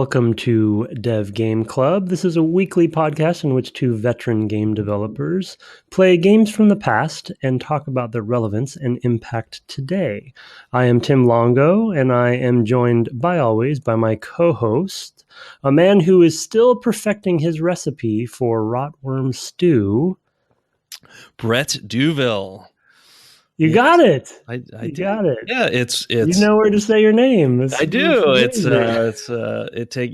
Welcome to Dev Game Club. This is a weekly podcast in which two veteran game developers play games from the past and talk about their relevance and impact today. I am Tim Longo, and I am joined, by always, by my co-host, a man who is still perfecting his recipe for rotworm stew, Brett Duville. You got it. I got it. Yeah, it's you know where to say your name. I do. You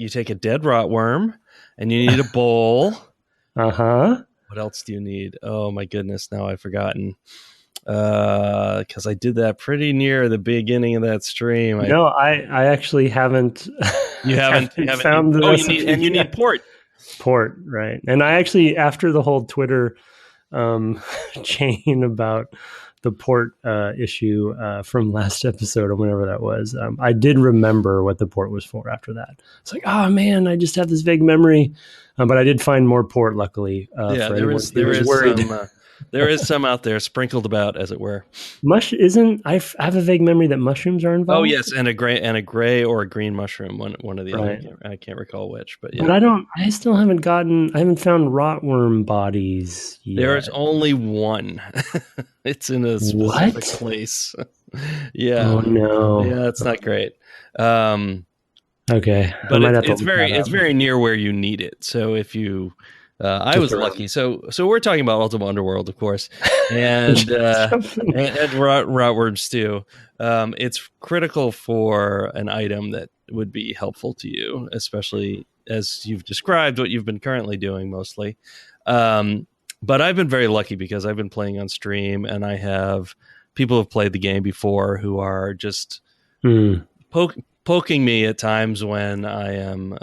take a dead rotworm and you need a bowl. What else do you need? Oh my goodness, now I've forgotten. Because I did that pretty near the beginning of that stream. I actually haven't. You haven't found the recipe. You need port. Port, right? And I actually, after the whole Twitter chain about the port issue from last episode or whenever that was, I did remember what the port was for after that. It's like, oh man, I just have this vague memory. But I did find more port, luckily. There is some out there sprinkled about, as it were. I have a vague memery that mushrooms are involved. Oh yes, and a gray or a green mushroom, one of the other. I can't recall which, but yeah. But I still haven't found rotworm bodies yet. There's only one. It's in a specific place. Yeah. Oh no. Yeah, it's not great. Okay. But it's very near where you need it. So if you I was lucky. So we're talking about Ultima Underworld, of course, and rotworm stew. It's critical for an item that would be helpful to you, especially as you've described what you've been currently doing mostly. But I've been very lucky because I've been playing on stream, and I have people who've played the game before who are just poking me at times when I am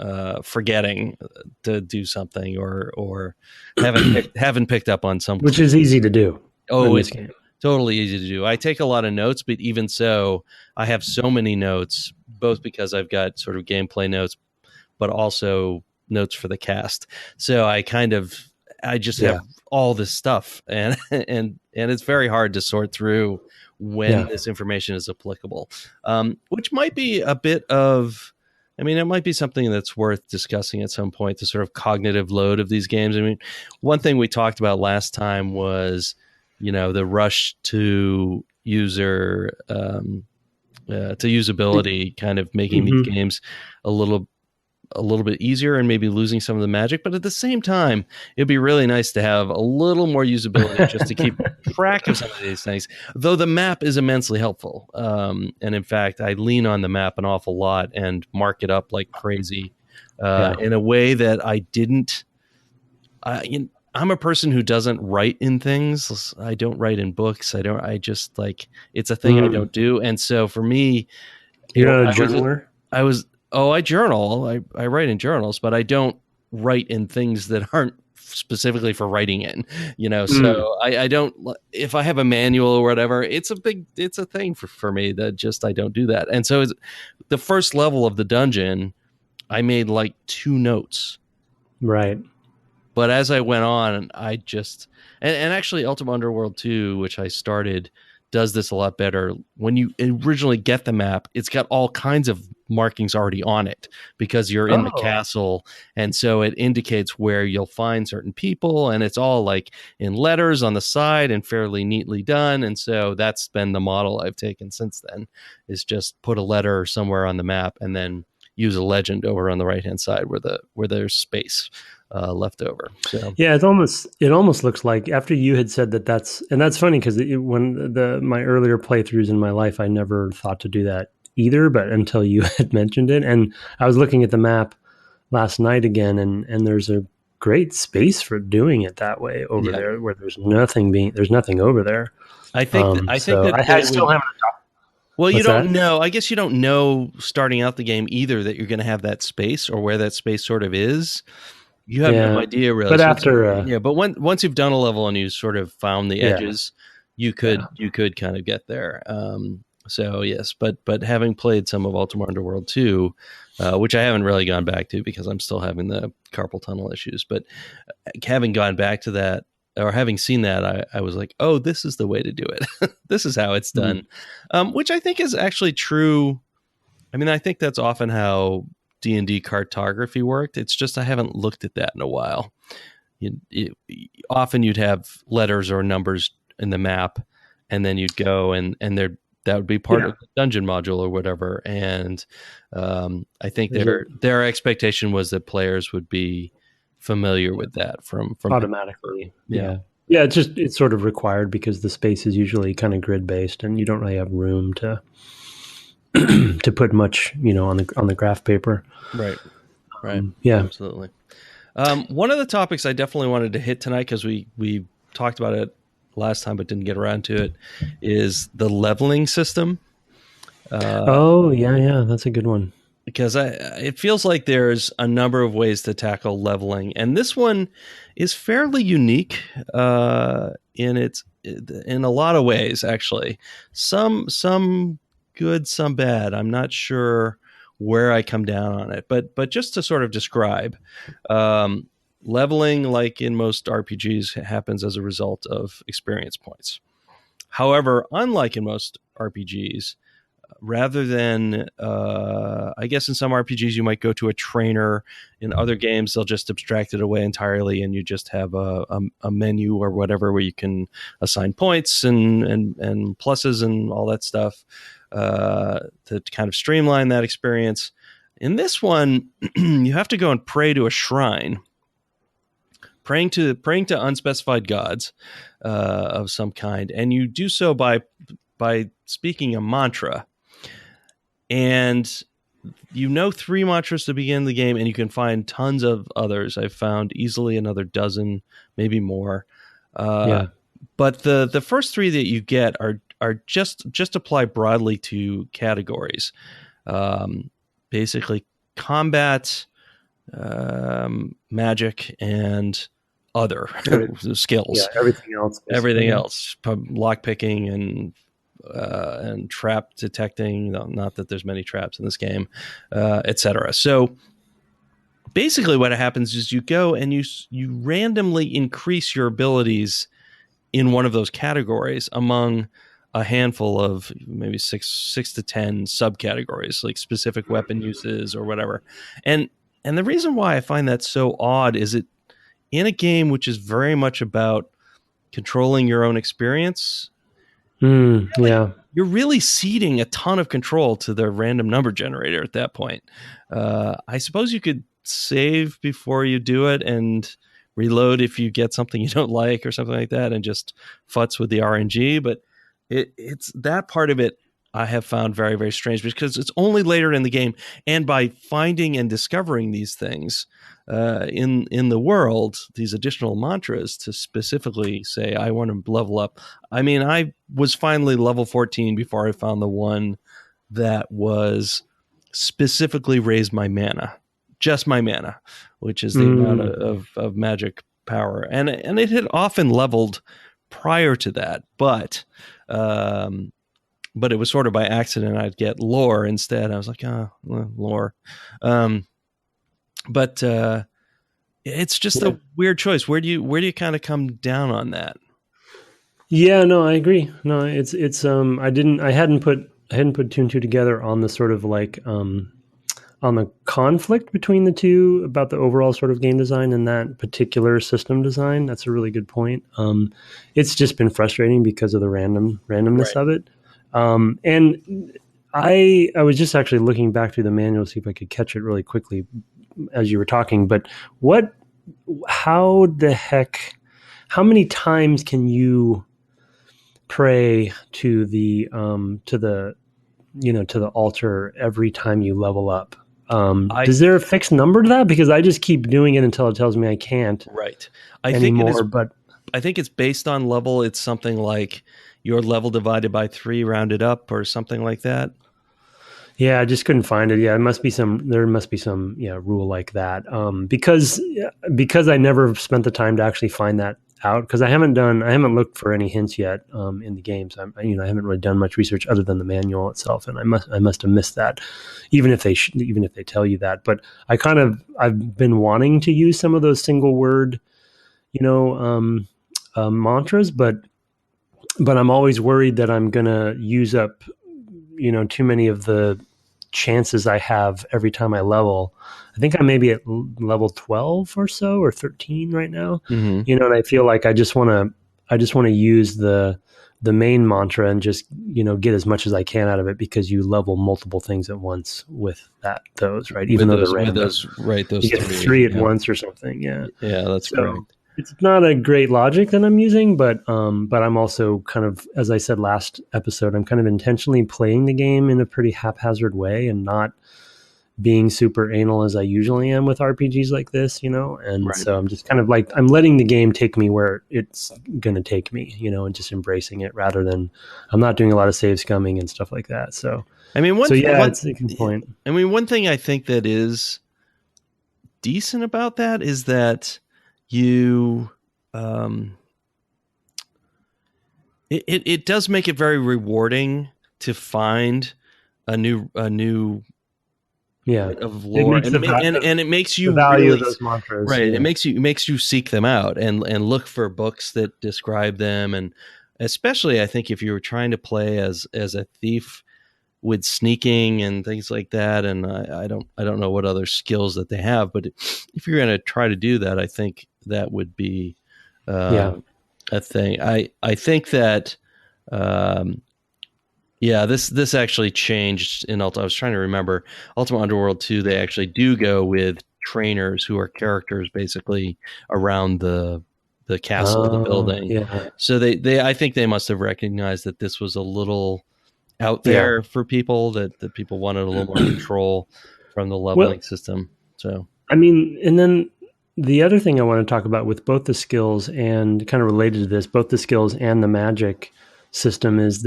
forgetting to do something or haven't picked up on something. Which is easy to do. Oh, it's totally easy to do. I take a lot of notes, but even so, I have so many notes, both because I've got sort of gameplay notes, but also notes for the cast. So I just have all this stuff, and it's very hard to sort through when this information is applicable, which might be a bit of, it might be something that's worth discussing at some point, the sort of cognitive load of these games. One thing we talked about last time was, the rush to usability, kind of making these games a little bit easier and maybe losing some of the magic. But at the same time, it'd be really nice to have a little more usability just to keep track of some of these things, though the map is immensely helpful. And in fact, I lean on the map an awful lot and mark it up like crazy in a way that I didn't. I'm a person who doesn't write in things. I don't write in books. It's a thing I don't do. And so for me, you're not a journaler? I journal. I write in journals, but I don't write in things that aren't specifically for writing in, so I don't, if I have a manual or whatever, it's a thing for me that just, I don't do that. And so the first level of the dungeon, I made like 2 notes. Right. But as I went on, I just, and actually Ultima Underworld 2, which I started, does this a lot better. When you originally get the map, it's got all kinds of markings already on it because you're in the castle, and so it indicates where you'll find certain people, and it's all like in letters on the side and fairly neatly done. And so that's been the model I've taken since then, is just put a letter somewhere on the map and then use a legend over on the right hand side where there's space left over. So yeah, it almost looks like, after you had said that's funny, because when my earlier playthroughs in my life, I never thought to do that either, but until you had mentioned it. And I was looking at the map last night again, and there's a great space for doing it that way over there, where there's nothing over there. I think I still haven't. Well, you don't know. I guess you don't know starting out the game either that you're going to have that space, or where that space sort of is. You have no idea, really. But but once you've done a level and you sort of found the edges, you could kind of get there. So yes, but having played some of Ultima Underworld 2, which I haven't really gone back to because I'm still having the carpal tunnel issues, but having gone back to that, or having seen that, I was like, oh, this is the way to do it. This is how it's done, which I think is actually true. I think that's often how D&D cartography worked. It's just I haven't looked at that in a while. Often you'd have letters or numbers in the map, and then you'd go and that would be part of the dungeon module or whatever. And I think their expectation was that players would be familiar with that from automatically. Yeah. It's sort of required because the space is usually kind of grid based, and you don't really have room to to put much, on the graph paper. Right. Absolutely. One of the topics I definitely wanted to hit tonight, because we talked about it last time but didn't get around to it, is the leveling system. That's a good one. Because it feels like there's a number of ways to tackle leveling, and this one is fairly unique in a lot of ways. Actually, some good, some bad. I'm not sure where I come down on it, but just to sort of describe, leveling, like in most RPGs, happens as a result of experience points. However, unlike in most RPGs, rather than, I guess in some RPGs you might go to a trainer. In other games, they'll just abstract it away entirely, and you just have a menu or whatever where you can assign points and pluses and all that stuff to kind of streamline that experience. In this one, you have to go and pray to a shrine, praying to unspecified gods of some kind, and you do so by speaking a mantra. And 3 mantras to begin the game, and you can find tons of others. I've found easily another dozen, maybe more. But the first 3 that you get are just apply broadly to categories. Basically, combat, magic, and other skills. Yeah, everything else. Everything else, lockpicking and trap detecting, not that there's many traps in this game, etc. So basically what happens is you go and you randomly increase your abilities in one of those categories among a handful of maybe six to 10 subcategories, like specific weapon uses or whatever. And the reason why I find that so odd is it in a game which is very much about controlling your own experience. You're really ceding a ton of control to the random number generator at that point. I suppose you could save before you do it and reload if you get something you don't like or something like that, and just futz with the RNG. But it's that part of it I have found very, very strange, because it's only later in the game, and by finding and discovering these things in the world, these additional mantras to specifically say, I want to level up. I mean, I was finally level 14 before I found the one that was specifically raised my mana, just my mana, which is the amount of magic power. And it had often leveled prior to that, but it was sort of by accident. I'd get lore instead. I was like, lore. But it's just a weird choice. Where do you kind of come down on that? Yeah, no, I agree. No, it's I hadn't put 2 and 2 together on the sort of like on the conflict between the two about the overall sort of game design and that particular system design. That's a really good point. It's just been frustrating because of the randomness of it. And I was just actually looking back through the manual to see if I could catch it really quickly as you were talking. But how many times can you pray to the altar every time you level up? Is there a fixed number to that? Because I just keep doing it until it tells me I can't. Right. I think it's based on level. It's something like your level divided by 3 rounded up or something like that. Yeah, I just couldn't find it. Yeah, there must be some rule like that. Because I never spent the time to actually find that out, because I haven't looked for any hints yet in the games. I haven't really done much research other than the manual itself, and I must have missed that, even if they tell you that. But I've been wanting to use some of those single word, mantras, but I'm always worried that I'm gonna use up, too many of the chances I have every time I level. I think I'm maybe at level 12 or so, or 13 right now. Mm-hmm. You know, and I feel like I just want to use the main mantra and just, you know, get as much as I can out of it, because you level multiple things at once with those, right? Even though they're random. Those you get three at once or something. Yeah. Yeah, that's correct. It's not a great logic that I'm using, but I'm also kind of, as I said last episode, I'm kind of intentionally playing the game in a pretty haphazard way and not being super anal as I usually am with RPGs like this, you know? And so I'm just kind of like, I'm letting the game take me where it's going to take me, you know, and just embracing it, rather than, I'm not doing a lot of save scumming and stuff like that. So, I mean, it's a good point. I mean, one thing I think that is decent about that is that you, it does make it very rewarding to find a new of lore, and it makes you the value really, of those mantras, right? Yeah. It makes you seek them out and look for books that describe them, and especially I think if you were trying to play as a thief with sneaking and things like that, and I don't know what other skills that they have, but if you're going to try to do that, I think that would be a thing. I think that. Yeah, this actually changed in Ultima. I was trying to remember Ultima Underworld 2. They actually do go with trainers who are characters basically around the castle, the building. Yeah. So they I think they must have recognized that this was a little out there for people, that people wanted a little more control from the leveling system. So I mean, and then the other thing I want to talk about with both the skills and kind of related to this, both the skills and the magic system, is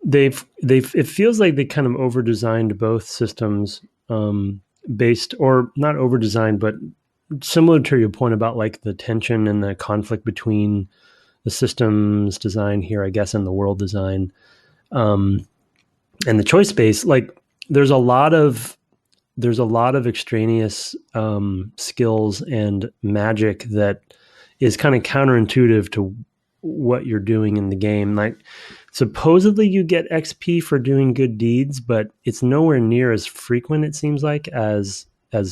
it feels like they kind of over designed both systems, based, or not over designed, but similar to your point about like the tension and the conflict between the systems design here, I guess, and the world design, and the choice space. Like there's a lot of extraneous skills and magic that is kind of counterintuitive to what you're doing in the game. Like supposedly you get XP for doing good deeds, but it's nowhere near as frequent, it seems like, as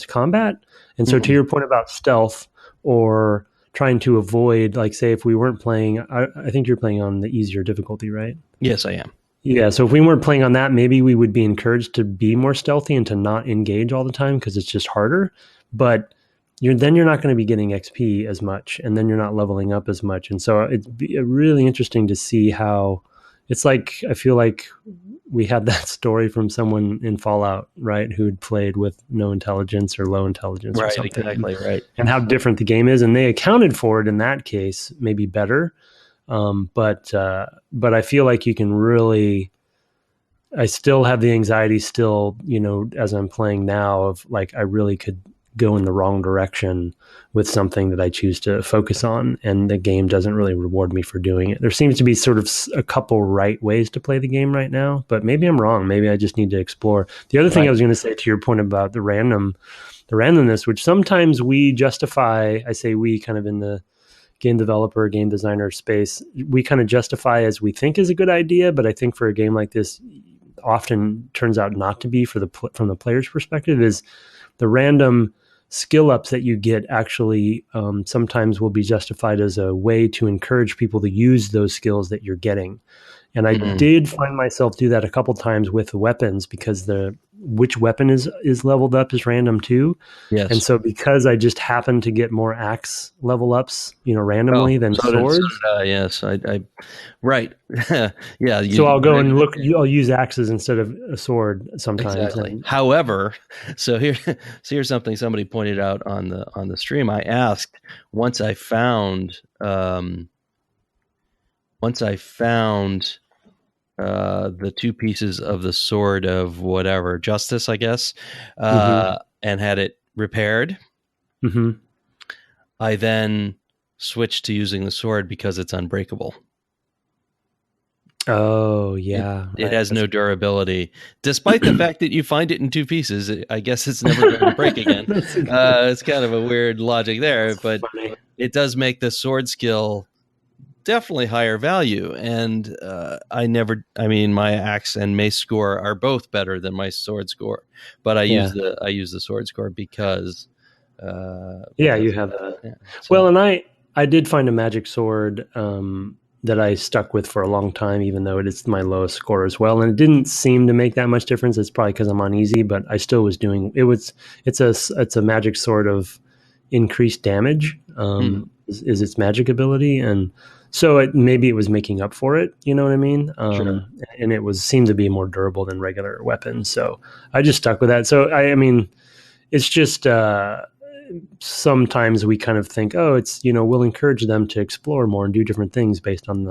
combat. And so to your point about stealth or trying to avoid, like say if we weren't playing, I think you're playing on the easier difficulty, right? Yes, I am. Yeah, so if we weren't playing on that, maybe we would be encouraged to be more stealthy and to not engage all the time because it's just harder. But you're not going to be getting XP as much, and then you're not leveling up as much. And so it's really interesting to see how it's like, I feel like we had that story from someone in Fallout, right, who'd played with no intelligence or low intelligence or something. Exactly, right. And how different the game is. And they accounted for it in that case, maybe better. But I feel like you can really, I still have the anxiety still, you know, as I'm playing now, of like, I really could go in the wrong direction with something that I choose to focus on, and the game doesn't really reward me for doing it. There seems to be sort of a couple right ways to play the game right now, but maybe I'm wrong. Maybe I just need to explore. The other thing I was going to say to your point about the randomness, which sometimes we justify, I say we kind of in the game developer, game designer space, we kind of justify as we think is a good idea, but I think for a game like this often turns out not to be from the player's perspective, is the random skill ups that you get actually sometimes will be justified as a way to encourage people to use those skills that you're getting. And I did find myself do that a couple times with the weapons, because which weapon is leveled up is random too. Yes. And so because I just happened to get more axe level ups, you know, randomly than swords. Yes, I right. Yeah. So I'll go and look. I'll use axes instead of a sword sometimes. Exactly. However, here's something somebody pointed out on the stream. I asked once I found the two pieces of the sword of whatever, justice, I guess, and had it repaired. Mm-hmm. I then switched to using the sword because it's unbreakable. Oh, yeah. It has no durability, despite the fact that you find it in two pieces. I guess it's never going to break again. It's kind of a weird logic there, but it does make the sword skill definitely higher value, and my axe and mace score are both better than my sword score, but I use the sword score because you have that. yeah, so. Well, and I did find a magic sword that I stuck with for a long time, even though it is my lowest score as well, and it didn't seem to make that much difference. It's probably because I'm on easy, but I still was doing it. It's a magic sword of increased damage. Is its magic ability, and so maybe it was making up for it. You know what I mean? Sure. And it seemed to be more durable than regular weapons. So I just stuck with that. So I mean, it's just sometimes we kind of think, oh, it's we'll encourage them to explore more and do different things based on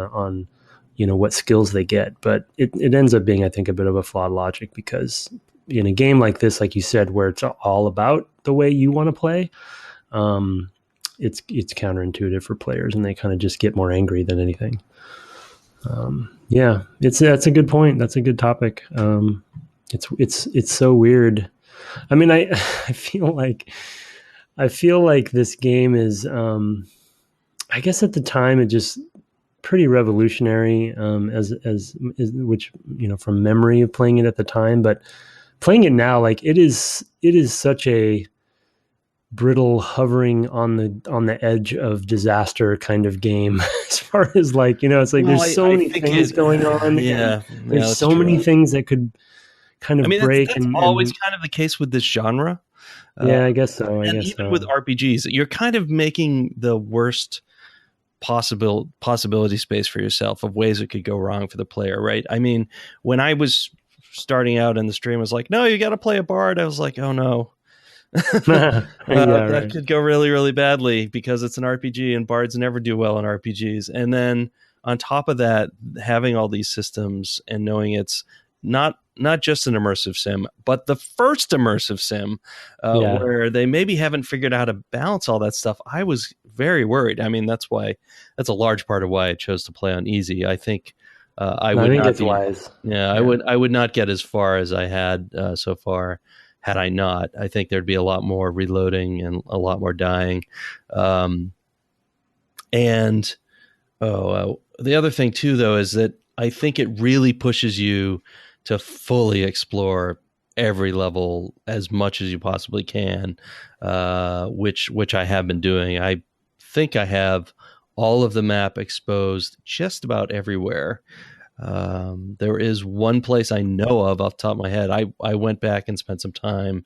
what skills they get. But it ends up being, I think, a bit of a flawed logic, because in a game like this, like you said, where it's all about the way you want to play. It's counterintuitive for players, and they kind of just get more angry than anything. That's a good point. That's a good topic. It's so weird. I mean, I feel like this game is, I guess at the time, it just pretty revolutionary, as which, from memory of playing it at the time, but playing it now, like it is such a brittle, hovering on the edge of disaster kind of game, as far as it's like, there's so many things going on. There's so many things that could kind of break. That's always kind of the case with this genre. I guess so. With RPGs, you're kind of making the worst possibility space for yourself of ways it could go wrong for the player, right? I mean, when I was starting out and the stream was like, no, you got to play a bard, I was like, oh no. That could go really, really badly, because it's an RPG and bards never do well in RPGs. And then on top of that, having all these systems and knowing it's not just an immersive sim, but the first immersive sim, where they maybe haven't figured out how to balance all that stuff, I was very worried. I mean, that's a large part of why I chose to play on easy. I think I would not get as far as I had so far had I not. I think there'd be a lot more reloading and a lot more dying. The other thing too, though, is that I think it really pushes you to fully explore every level as much as you possibly can, which I have been doing. I think I have all of the map exposed just about everywhere. There is one place I know of off the top of my head. I went back and spent some time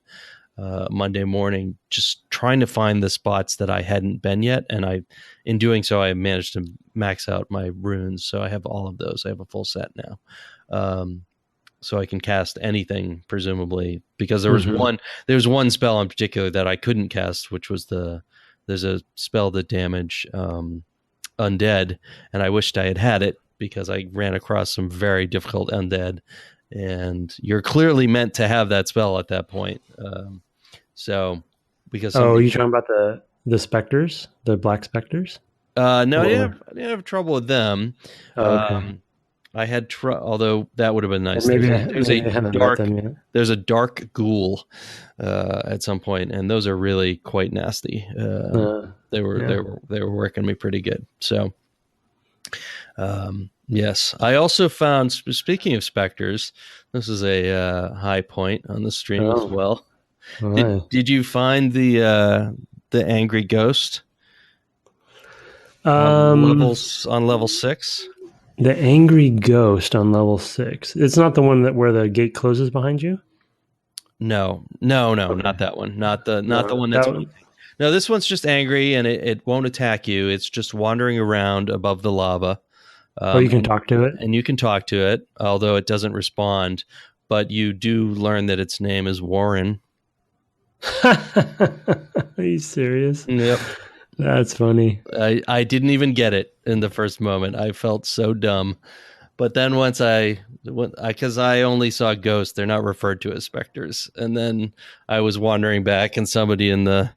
Monday morning just trying to find the spots that I hadn't been yet, and in doing so, I managed to max out my runes. So I have all of those. I have a full set now. So I can cast anything, presumably, because there was one spell in particular that I couldn't cast, which was there's a spell that damage undead, and I wished I had it, because I ran across some very difficult undead, and you're clearly meant to have that spell at that point. You're talking about the specters, the black specters? No, I didn't have trouble with them. Okay. I had although that would have been nice. There's a dark ghoul at some point, and those are really quite nasty. They were working me pretty good. So, yes, I also found. Speaking of specters, this is a high point on the stream as well. Did you find the angry ghost on level 6? The angry ghost on level 6. It's not the one where the gate closes behind you? No, okay. Not that one. Not the one that's weeping. No, this one's just angry, and it won't attack you. It's just wandering around above the lava. You can talk to it? And you can talk to it, although it doesn't respond. But you do learn that its name is Warren. Are you serious? Yep. That's funny. I didn't even get it in the first moment. I felt so dumb. But then because I only saw ghosts, they're not referred to as specters. And then I was wandering back, and somebody in the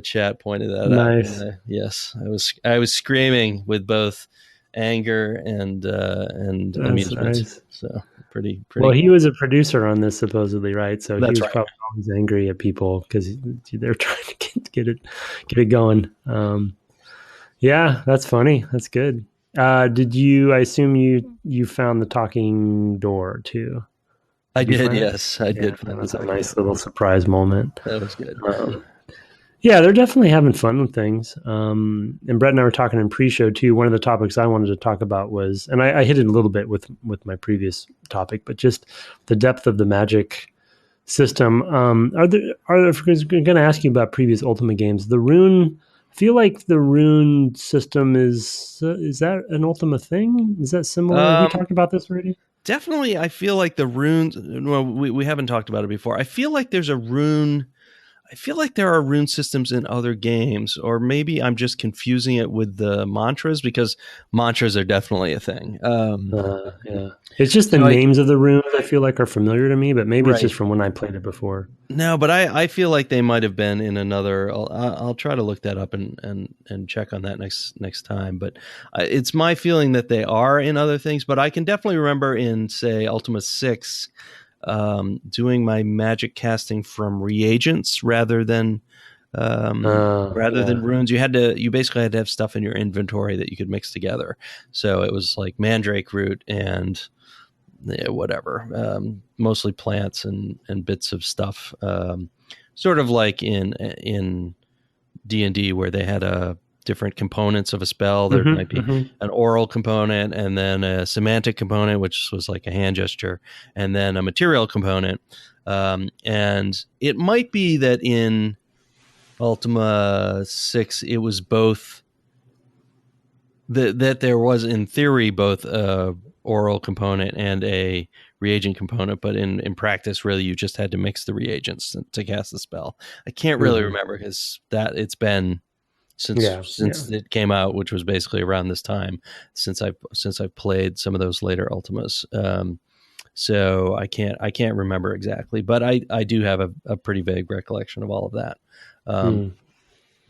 chat pointed that out. Nice. Yes, I was screaming with both anger and amusement. Nice. So pretty. Well, he was a producer on this supposedly, right? So he was probably always angry at people because they're trying to get it going. Yeah, that's funny. That's good. Did you? I assume you found the talking door too. I Did you did, find it? yes, I Yeah, did that find the was a talking nice door. little surprise moment. That was good. Yeah, they're definitely having fun with things. And Brett and I were talking in pre-show too. One of the topics I wanted to talk about was, and I hit it a little bit with my previous topic, but just the depth of the magic system. Are there? I'm going to ask you about previous Ultima games. The rune. I feel like the rune system is that an Ultima thing? Is that similar? Have we Um, talked about this already? Definitely, I feel like the runes. Well, we haven't talked about it before. I feel like there's a rune. I feel like there are rune systems in other games, or maybe I'm just confusing it with the mantras because mantras are definitely a thing. Yeah. It's just the So I names of the runes I feel like are familiar to me, but maybe it's right. just from when I played it before. No, but I feel like they might have been in another. I'll try to look that up and check on that next time. But it's my feeling that they are in other things. But I can definitely remember in say Ultima 6 doing my magic casting from reagents rather than Yeah. runes. You basically had to have stuff in your inventory that you could mix together. So it was like mandrake root and whatever, mostly plants and bits of stuff, sort of like in D&D where they had different components of a spell. There might be Mm-hmm. an oral component and then a semantic component, which was like a hand gesture, and then a material component. And it might be that in Ultima 6, it was both that there was in theory both a oral component and a reagent component, but in practice, really, you just had to mix the reagents to cast the spell. I can't really Mm-hmm. remember because that it's been Yeah. since it came out, which was basically around this time since I've played some of those later Ultimas. So I can't remember exactly, but I do have a pretty vague recollection of all of that. Um, Mm.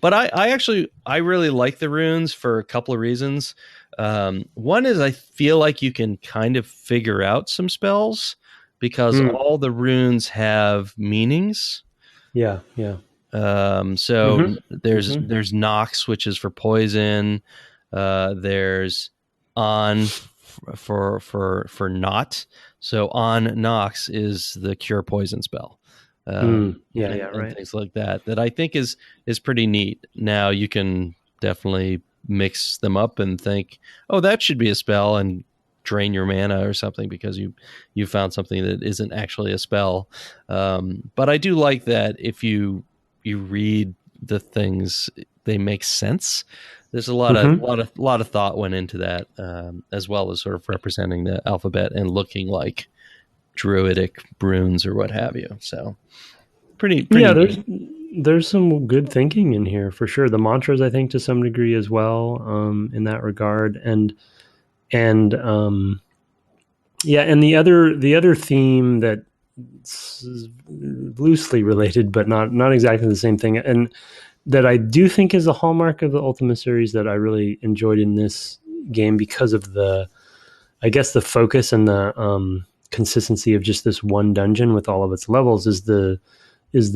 but I really like the runes for a couple of reasons. One is I feel like you can kind of figure out some spells because Mm. all the runes have meanings. Yeah. Yeah. So Mm-hmm. Mm-hmm. there's Nox, which is for poison. There's on for not. So on Nox is the cure poison spell. Yeah. And, Yeah. and Right. things like that I think is pretty neat. Now you can definitely mix them up and think, oh, that should be a spell, and drain your mana or something because you found something that isn't actually a spell. But I do like that if you read the things, they make sense. There's a Mm-hmm. lot of thought went into that, as well as sort of representing the alphabet and looking like druidic runes or what have you. So pretty Yeah. neat. There's some good thinking in here for sure. The mantras, I think, to some degree as well, in that regard, and yeah, and the other theme that loosely related, but not exactly the same thing, and that I do think is a hallmark of the Ultima series that I really enjoyed in this game because of I guess the focus and the consistency of just this one dungeon with all of its levels is the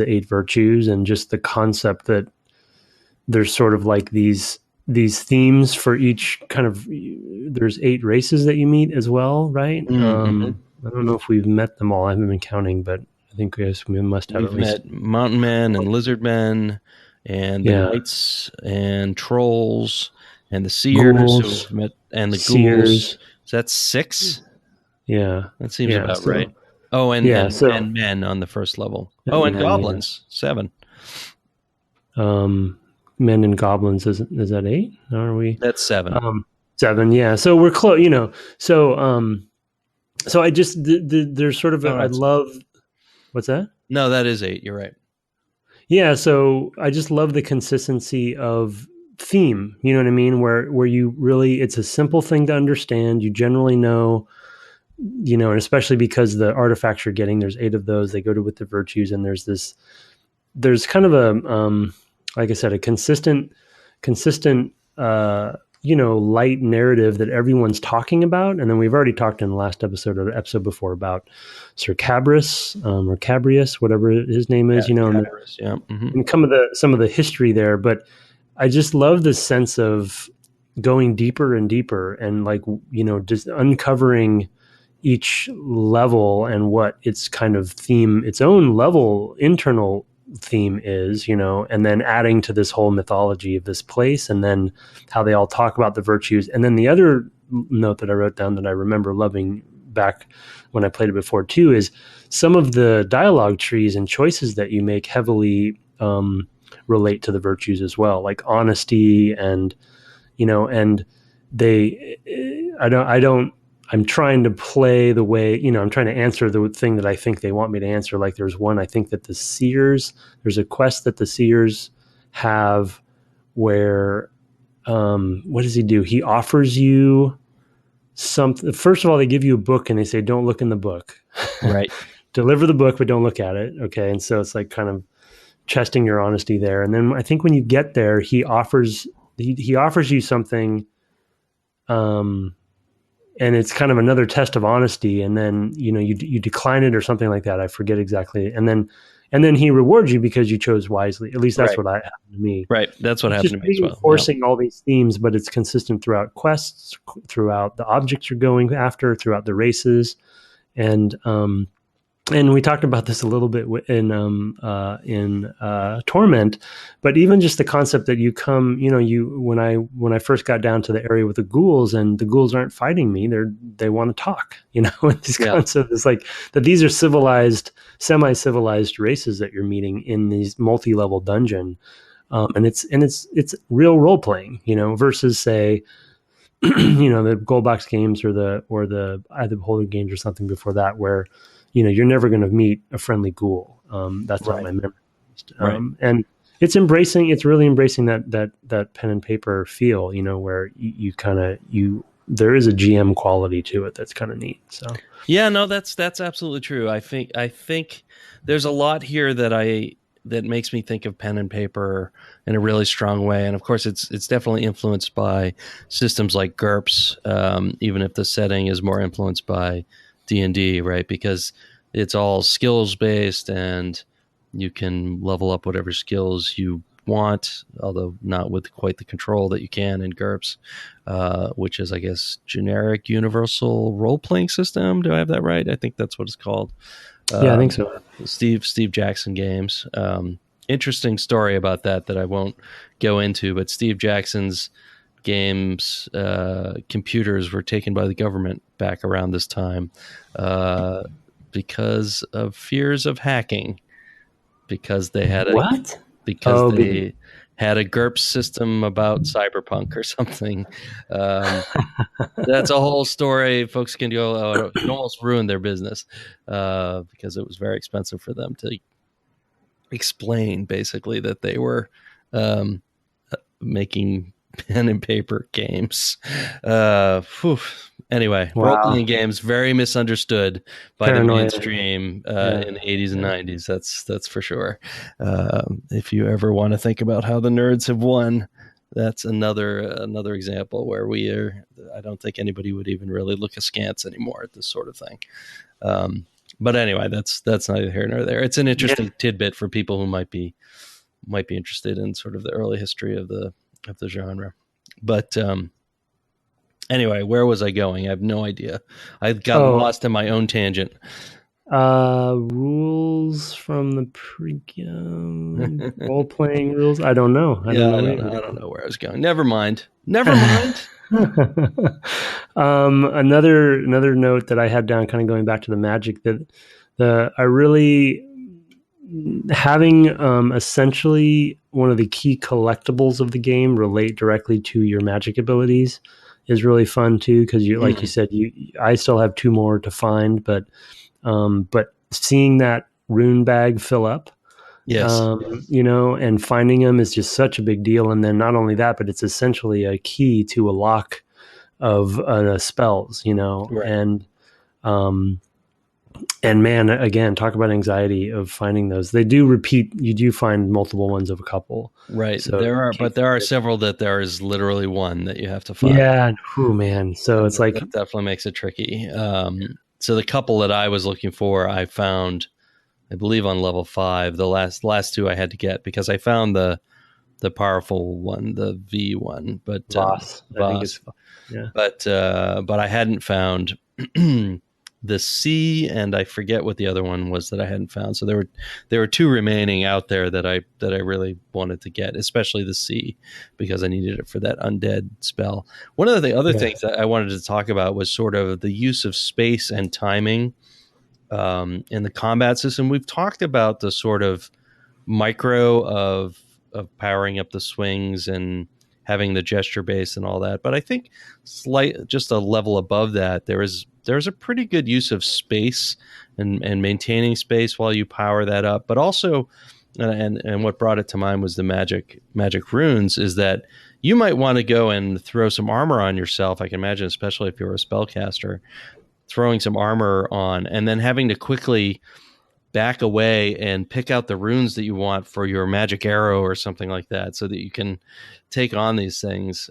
eight virtues, and just the concept that there's sort of like these themes for each kind of, there's eight races that you meet as well, right? Mm-hmm. I don't know if we've met them all. I haven't been counting, but I think we must have at We've least. met mountain men and lizard men and the Yeah. knights and trolls and the seers who Ghouls, we've met and the ghouls. seers. So that's six. Yeah. That seems Yeah. about right. So, Oh, yeah. So, and men on the first level. Oh, and and then, yeah. goblins, 7. Men and goblins, is that 8? Are we? That's 7. 7. Yeah. So we're close, so I just, there's sort of Oh, I that's love, what's that? no, that is 8. You're right. Yeah, so I just love the consistency of theme. You know what I mean? Where you really, it's a simple thing to understand. You generally know, and especially because the artifacts you're getting, there's 8 of those. They go to with the virtues, and there's kind of a like I said, a consistent light narrative that everyone's talking about. And then we've already talked in the last episode or the episode before about Sir Cabris, or Cabrius, whatever his name is, Catarus, yeah. Mm-hmm. and some of the history there. But I just love this sense of, going deeper and deeper, and like, you know, just uncovering each level and what its kind of theme, its own level internal theme is, you know, and then adding to this whole mythology of this place, and then how they all talk about the virtues. And then the other note that I wrote down that I remember loving back when I played it before too is some of the dialogue trees and choices that you make heavily relate to the virtues as well, like honesty and, you know, and they, I'm trying to play the way, you know, I'm trying to answer the thing that I think they want me to answer. Like there's one, I think that the seers, there's a quest that the seers have where, what does he do? He offers you something. First of all, they give you a book and they say, don't look in the book. Right. Deliver the book, but don't look at it. Okay. And so it's like kind of testing your honesty there. And then I think when you get there, he offers you something, and it's kind of another test of honesty. And then, you know, you decline it or something like that. I forget exactly. And then he rewards you because you chose wisely. At least that's what happened to me. Right. That's what happened to me as well. Forcing all these themes, but it's consistent throughout quests, throughout the objects you're going after, throughout the races. And we talked about this a little bit in Torment, but even just the concept that you come, you know, when I first got down to the area with the ghouls, and the ghouls aren't fighting me, they want to talk, you know. And this concept is like that these are civilized, semi-civilized races that you're meeting in these multi-level dungeon, and it's real role playing, you know, versus say, you know, the gold box games or the either Beholder games or something before that, where, you know, you're never going to meet a friendly ghoul. That's not my memory. And it's really embracing that pen and paper feel, you know, where you there is a GM quality to it that's kind of neat. So yeah, no, that's absolutely true. I think there's a lot here that makes me think of pen and paper in a really strong way. And of course it's definitely influenced by systems like GURPS, even if the setting is more influenced by D&D, right? Because it's all skills based and you can level up whatever skills you want, although not with quite the control that you can in GURPS, which is, I guess, generic universal role-playing system. Do I have that right? I think that's what it's called. Yeah, I think so. Steve Jackson Games. Interesting story about that I won't go into, but Steve Jackson's games computers were taken by the government back around this time because of fears of hacking, because they had they had a GURPS system about cyberpunk or something. That's a whole story. Folks can go, it almost ruined their business because it was very expensive for them to explain basically that they were making pen and paper games. Anyway, role-playing games, very misunderstood by the mainstream in the 80s and 90s. That's for sure. If you ever want to think about how the nerds have won, that's another example where I don't think anybody would even really look askance anymore at this sort of thing. But anyway, that's neither here nor there. It's an interesting tidbit for people who might be interested in sort of the early history of the genre. But anyway, where was I going? I have no idea. I got lost in my own tangent. Rules from the pre-game role-playing rules. I don't know. I don't know where I was going. Never mind. Another note that I had down, kind of going back to the magic, that I really having essentially one of the key collectibles of the game relate directly to your magic abilities is really fun too, because like you said, I still have 2 more to find, but seeing that rune bag fill up, you know, and finding them is just such a big deal. And then not only that, but it's essentially a key to a lock of spells, you know, and man, again, talk about anxiety of finding those. They do repeat. You do find multiple ones of a couple. Right. So there are several that there is literally one that you have to find. Yeah. Oh man. So it's like, that definitely makes it tricky. So the couple that I was looking for, I found, I believe on level 5, the last 2 I had to get because I found the the powerful one, the V one, but Voss, I think Voss. it's yeah. But I hadn't found the C, and I forget what the other one was that I hadn't found. So there were two remaining out there that I really wanted to get, especially the C, because I needed it for that undead spell. One of the other things that I wanted to talk about was sort of the use of space and timing in the combat system. We've talked about the sort of micro of powering up the swings and having the gesture base and all that, but I think just a level above that, there's a pretty good use of space and maintaining space while you power that up. But also, and what brought it to mind was the magic runes, is that you might want to go and throw some armor on yourself. I can imagine, especially if you're a spellcaster, throwing some armor on and then having to quickly back away and pick out the runes that you want for your magic arrow or something like that, so that you can take on these things.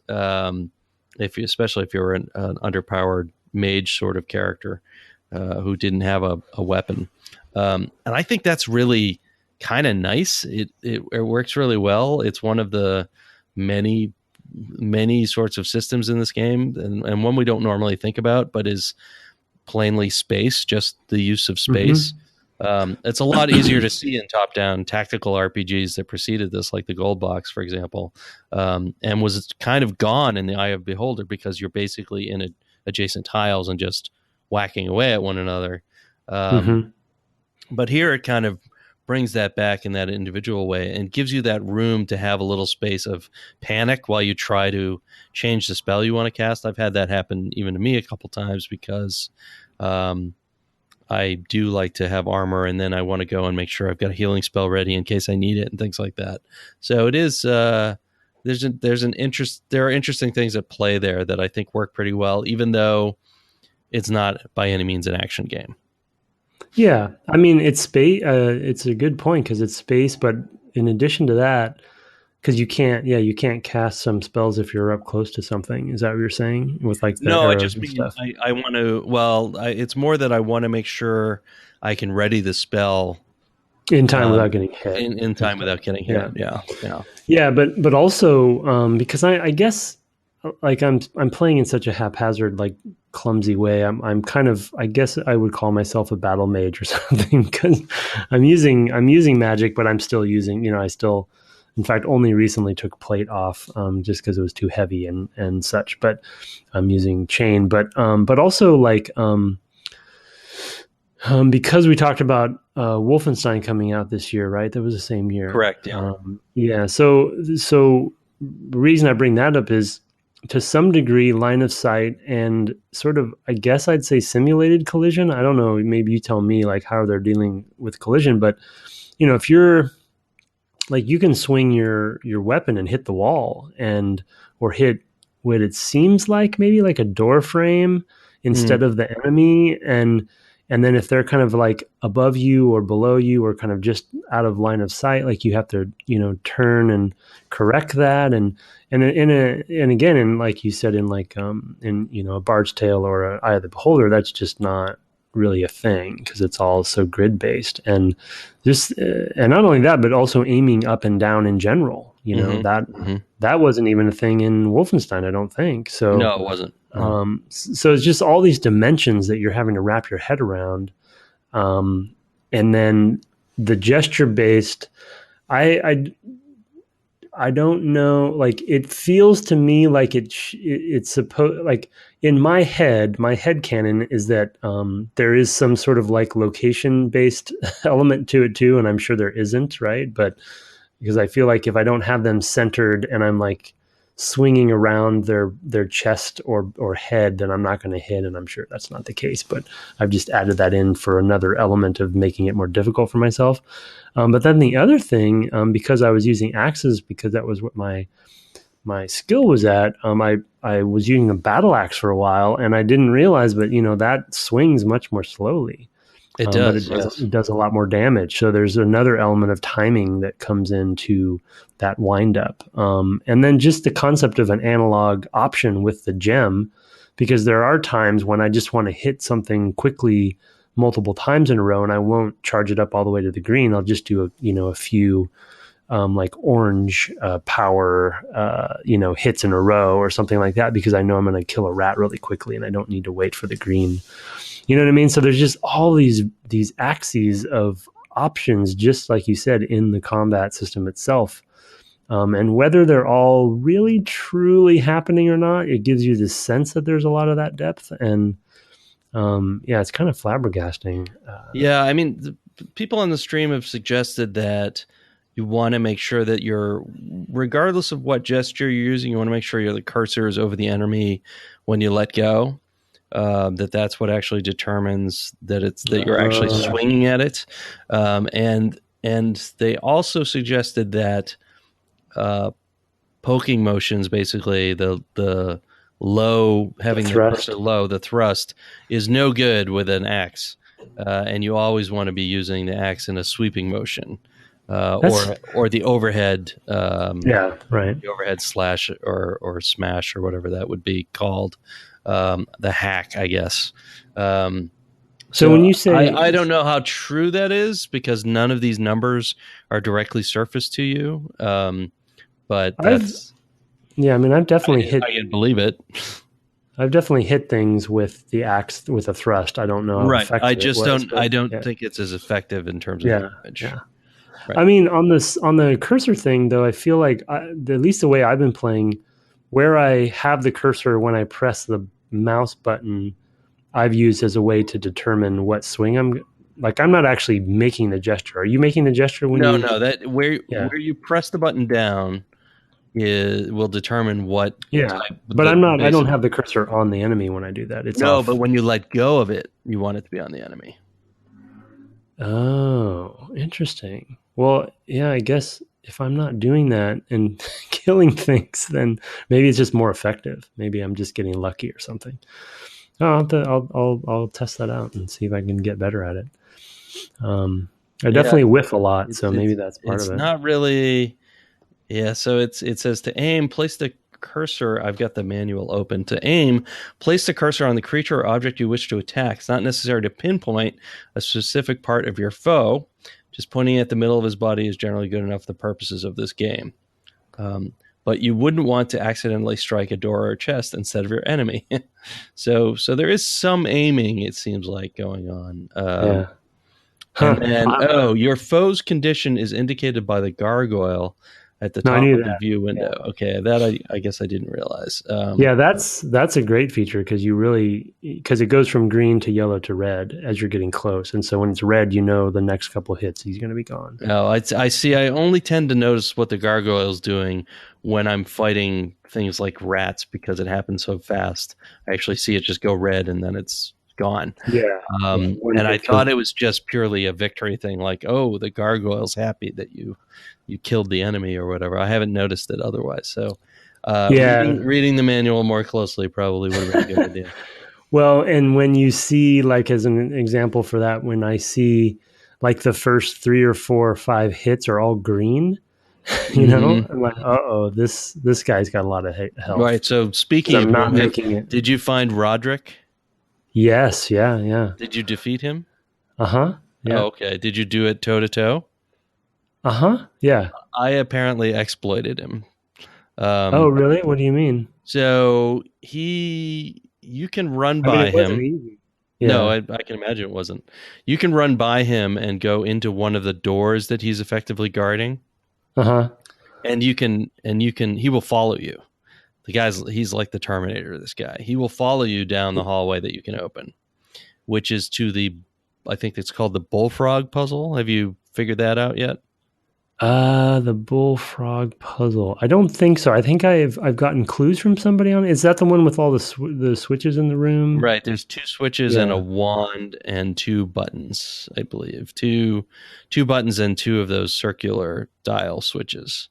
Especially if you're an underpowered mage sort of character who didn't have a weapon, and I think that's really kind of nice. It works really well. It's one of the many sorts of systems in this game, and one we don't normally think about, but is plainly space, just the use of space. Mm-hmm. It's a lot easier to see in top-down tactical RPGs that preceded this, like the Gold Box, for example, and was kind of gone in the eye of beholder because you're basically in adjacent tiles and just whacking away at one another. But here it kind of brings that back in that individual way and gives you that room to have a little space of panic while you try to change the spell you want to cast. I've had that happen even to me a couple times because I do like to have armor, and then I want to go and make sure I've got a healing spell ready in case I need it and things like that. So it is there are interesting things at play there that I think work pretty well, even though it's not by any means an action game. Yeah, I mean, it's space. It's a good point because it's space, but in addition to that, because you can't cast some spells if you're up close to something. Is that what you're saying? With like the no, I arrows just and mean stuff? I want to. Well, it's more that I want to make sure I can ready the spell in time without getting hit. In time without getting hit. Yeah. But also because I guess like I'm playing in such a haphazard, like clumsy way. I'm kind of, I guess I would call myself a battle mage or something, because I'm using magic, but I'm still using, I still, in fact, only recently took plate off just because it was too heavy and such. But I'm using chain, but also like because we talked about Wolfenstein coming out this year, right? That was the same year, correct? Yeah. Yeah. So the reason I bring that up is, to some degree, line of sight and sort of, I guess I'd say, simulated collision. I don't know. Maybe you tell me like how they're dealing with collision, but if you're like, you can swing your weapon and hit the wall or hit what it seems like maybe like a door frame instead of the enemy. And then if they're kind of like above you or below you or kind of just out of line of sight, like you have to, turn and correct that. And again, and like you said, in like, in, a Bard's Tale or a Eye of the Beholder, that's just not really a thing because it's all so grid based. And just, and not only that, but also aiming up and down in general, that wasn't even a thing in Wolfenstein, I don't think. So no, it wasn't. So it's just all these dimensions that you're having to wrap your head around. And then the gesture based, I don't know, like it feels to me like it's supposed, like in my head canon is that there is some sort of like location based element to it too. And I'm sure there isn't, right? But because I feel like if I don't have them centered and I'm like swinging around their chest or head, then I'm not going to hit, and I'm sure that's not the case, but I've just added that in for another element of making it more difficult for myself. But then the other thing, because I was using axes, because that was what my skill was at, I was using a battle axe for a while, and I didn't realize, but that swings much more slowly. It does, but it does a lot more damage. So there's another element of timing that comes into that wind up. And then just the concept of an analog option with the gem, because there are times when I just want to hit something quickly multiple times in a row, and I won't charge it up all the way to the green. I'll just do a few like orange power, hits in a row or something like that, because I know I'm going to kill a rat really quickly and I don't need to wait for the green. You know what I mean? So there's just all these axes of options, just like you said, in the combat system itself. And whether they're all really truly happening or not, it gives you this sense that there's a lot of that depth. And it's kind of flabbergasting. Yeah, I mean, people on the stream have suggested that you want to make sure that regardless of what gesture you're using, you want to make sure the cursor is over the enemy when you let go. That's what actually determines that you're actually swinging at it. And they also suggested that poking motions, basically the low, having the cursor low, the thrust is no good with an axe. And you always want to be using the axe in a sweeping motion, or the overhead. The overhead slash or smash or whatever that would be called, the hack, I guess. So when you say, I don't know how true that is, because none of these numbers are directly surfaced to you. But that's I've definitely I can believe it. I've definitely hit things with the axe with a thrust. I don't know. Right. I just don't. I don't think it's as effective in terms of damage. Yeah. Right. I mean, on the cursor thing, though, I feel like at least the way I've been playing, where I have the cursor when I press the mouse button, I've used as a way to determine what swing I'm not actually making the gesture. Are you making the gesture when No, that where you press the button down will determine what. But I'm not. I don't have the cursor on the enemy when I do that. It's off. But when you let go of it, you want it to be on the enemy. Oh, interesting. Well, yeah, I guess if I'm not doing that and killing things, then maybe it's just more effective. Maybe I'm just getting lucky or something. I'll test that out and see if I can get better at it. I definitely whiff a lot, so maybe that's part of it. It's not really. Yeah, so it says to aim, place the cursor. I've got the manual open. To aim, place the cursor on the creature or object you wish to attack. It's not necessary to pinpoint a specific part of your foe. Just pointing at the middle of his body is generally good enough for the purposes of this game. But you wouldn't want to accidentally strike a door or a chest instead of your enemy. So there is some aiming, it seems like, going on. And then, your foe's condition is indicated by the gargoyle at the top of the view window. Yeah. Okay, that I guess I didn't realize. That's a great feature, because it goes from green to yellow to red as you're getting close, and so when it's red, the next couple of hits he's going to be gone. Oh, I see. I only tend to notice what the gargoyle's doing when I'm fighting things like rats, because it happens so fast. I actually see it just go red and then it's gone. Yeah. And I thought it was just purely a victory thing, like, oh, the gargoyle's happy that you killed the enemy or whatever. I haven't noticed it otherwise. So reading the manual more closely probably would have been a good idea. Well, and when you see, like, as an example for that, when I see like the first 3 or 4 or 5 hits are all green, I'm like, this guy's got a lot of health. Right. So speaking of not making it, did you find Rodrick? Yes. Yeah. Did you defeat him? Yeah. Oh, okay. Did you do it toe to toe? Yeah. I apparently exploited him. Oh, really? What do you mean? So you can run by him. Easy. Yeah. No, I can imagine it wasn't. You can run by him and go into one of the doors that he's effectively guarding. And he will follow you. He's like the Terminator, this guy. He will follow you down the hallway that you can open, which is to I think it's called the bullfrog puzzle. Have you figured that out yet? The bullfrog puzzle. I don't think so. I think I've gotten clues from somebody on it. Is that the one with all the switches in the room? Right. There's 2 switches and a wand and 2 buttons, I believe. Two buttons and 2 of those circular dial switches.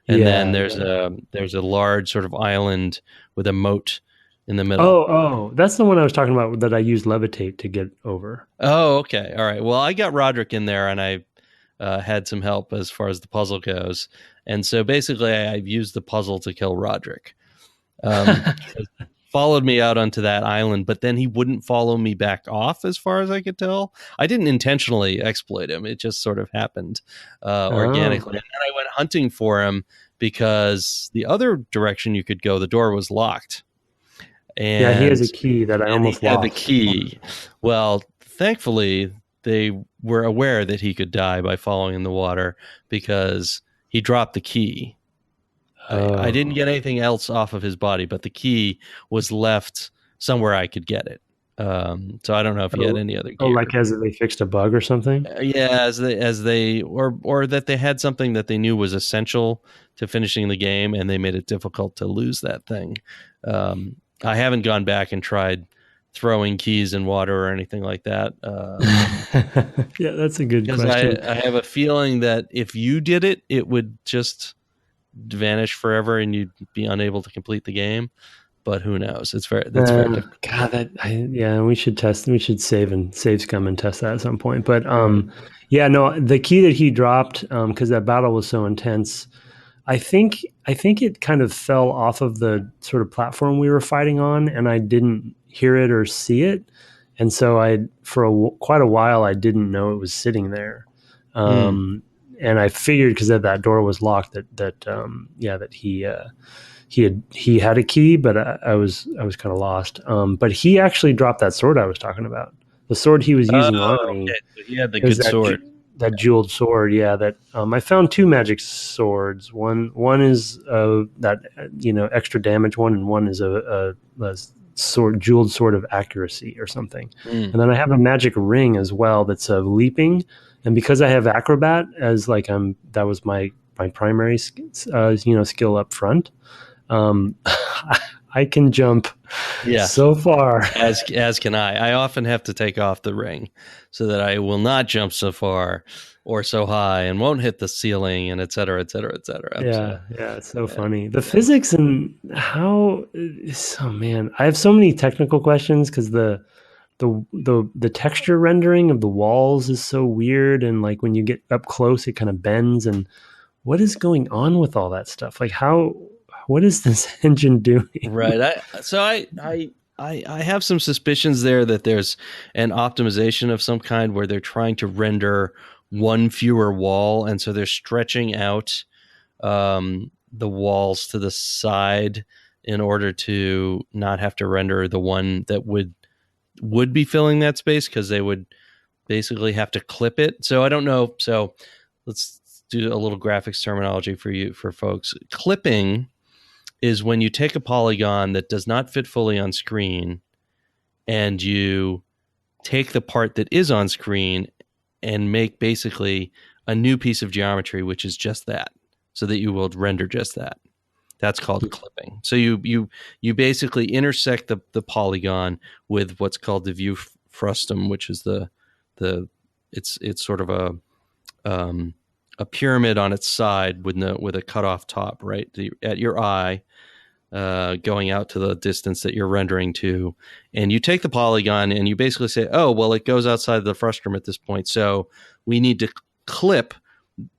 And then there's a large sort of island with a moat in the middle. Oh, that's the one I was talking about that I used levitate to get over. Oh, okay. All right. Well, I got Rodrick in there, and I had some help as far as the puzzle goes. And so basically I've used the puzzle to kill Rodrick. followed me out onto that island, but then he wouldn't follow me back off, as far as I could tell. I didn't intentionally exploit him; it just sort of happened organically. And then I went hunting for him because the other direction you could go, the door was locked. And yeah, he has a key that I almost he had lost. the key. Well, thankfully, they were aware that he could die by falling in the water because he dropped the key. I didn't get anything else off of his body, but the key was left somewhere I could get it. So I don't know if he had any other gear. Oh, like as they fixed a bug or something? Yeah, as they or that they had something that they knew was essential to finishing the game, and they made it difficult to lose that thing. I haven't gone back and tried throwing keys in water or anything like that. Yeah, that's a good question. I have a feeling that if you did it, it would just vanish forever and you'd be unable to complete the game. But who knows? That's very difficult. God, yeah, we should test. We should save scum and test that at some point. But yeah, no, the key that he dropped, because that battle was so intense. I think it kind of fell off of the sort of platform we were fighting on, and I didn't hear it or see it, and so quite a while I didn't know it was sitting there. And I figured because that door was locked that he had a key, but I was kind of lost. But he actually dropped that sword I was talking about. The sword he was using on me. Okay. So he had the good sword. That jeweled sword, yeah. That I found two magic swords. One is that extra damage one, and one is a jeweled sword of accuracy or something. And then I have a magic ring as well that's leaping. And because I have acrobat as that was my primary skill up front. I can jump so far. As can I. I often have to take off the ring so that I will not jump so far or so high and won't hit the ceiling, and et cetera, et cetera, et cetera. Yeah, it's so funny. The physics and how. Oh man, I have so many technical questions because the texture rendering of the walls is so weird, and like when you get up close, it kind of bends. And what is going on with all that stuff? Like what is this engine doing? Right. I have some suspicions there that there's an optimization of some kind where they're trying to render one fewer wall, and so they're stretching out the walls to the side in order to not have to render the one that would be filling that space, because they would basically have to clip it. So I don't know. So let's do a little graphics terminology for folks. Clipping is when you take a polygon that does not fit fully on screen and you take the part that is on screen and make basically a new piece of geometry, which is just that, so that you will render just that. That's called clipping. So you basically intersect the polygon with what's called the view frustum, which is it's sort of a pyramid on its side with a cutoff top, right? At your eye, going out to the distance that you're rendering to, and you take the polygon and you basically say, oh, well, it goes outside the frustum at this point, so we need to clip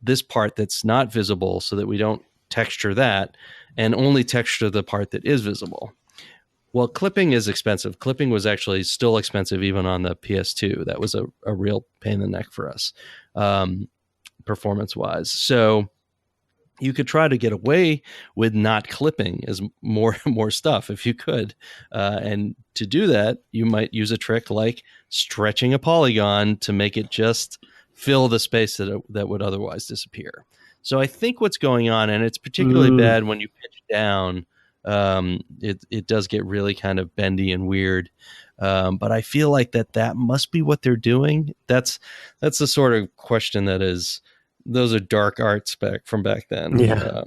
this part that's not visible so that we don't texture that and only texture the part that is visible. Well, clipping is expensive. Clipping was actually still expensive even on the PS2. That was a real pain in the neck for us, performance-wise. So you could try to get away with not clipping as more stuff if you could. And to do that, you might use a trick like stretching a polygon to make it just fill the space that would otherwise disappear. So I think what's going on, and it's particularly bad when you pitch down, it does get really kind of bendy and weird. But I feel like that must be what they're doing. That's the sort of question that is, those are dark arts from back then. Yeah.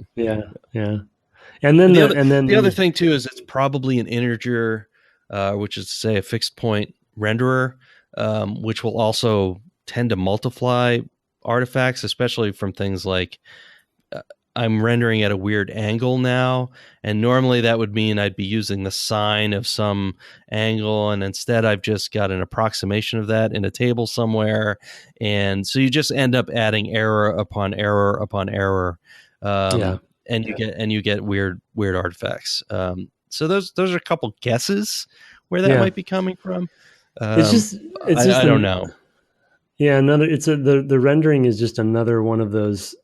And then the other thing too is it's probably an integer, which is to say a fixed point renderer, which will also tend to multiply artifacts, especially from things like I'm rendering at a weird angle now, and normally that would mean I'd be using the sine of some angle, and instead I've just got an approximation of that in a table somewhere, and so you just end up adding error upon error upon error, and you get weird artifacts. So those are a couple guesses where that Yeah. might be coming from. It's just I don't know. Yeah, the rendering is just another one of those.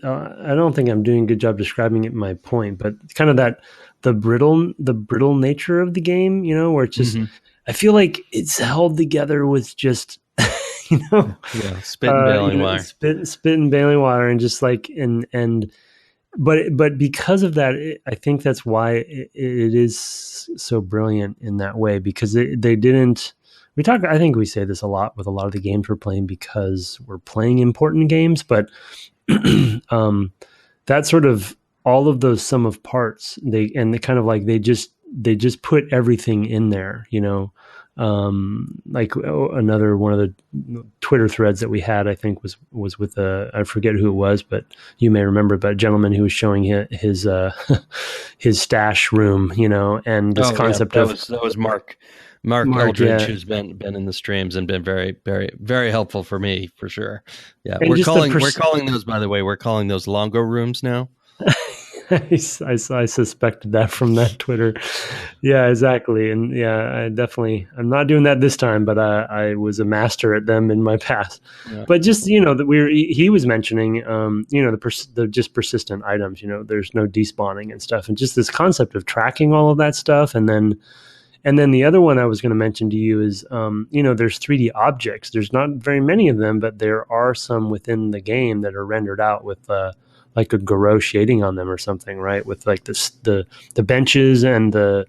I don't think I'm doing a good job describing it. My point, but kind of that the brittle nature of the game, where it's just I feel like it's held together with just spit and baling wire, spit and baling wire, and just like and but because of that, I think that's why it is so brilliant in that way, because they didn't. I think we say this a lot with a lot of the games we're playing because we're playing important games, but that sort of all of those sum of parts, they kind of like they just put everything in there, like another one of the Twitter threads that we had, I think was with I forget who it was, but you may remember, but a gentleman who was showing his his stash room, and this concept that was Mark Eldridge, yeah. who's been in the streams and been very, very, very helpful for me, for sure. Yeah, And we're calling those, by the way, we're calling those Longo Rooms now. I suspected that from that Twitter. Yeah, exactly. And yeah, I'm not doing that this time, but I was a master at them in my past. Yeah. But just, that he was mentioning, the just persistent items, there's no despawning and stuff. And just this concept of tracking all of that stuff. And then the other one I was going to mention to you is, there's 3D objects. There's not very many of them, but there are some within the game that are rendered out with, like a Garou shading on them or something, right? With like the benches and the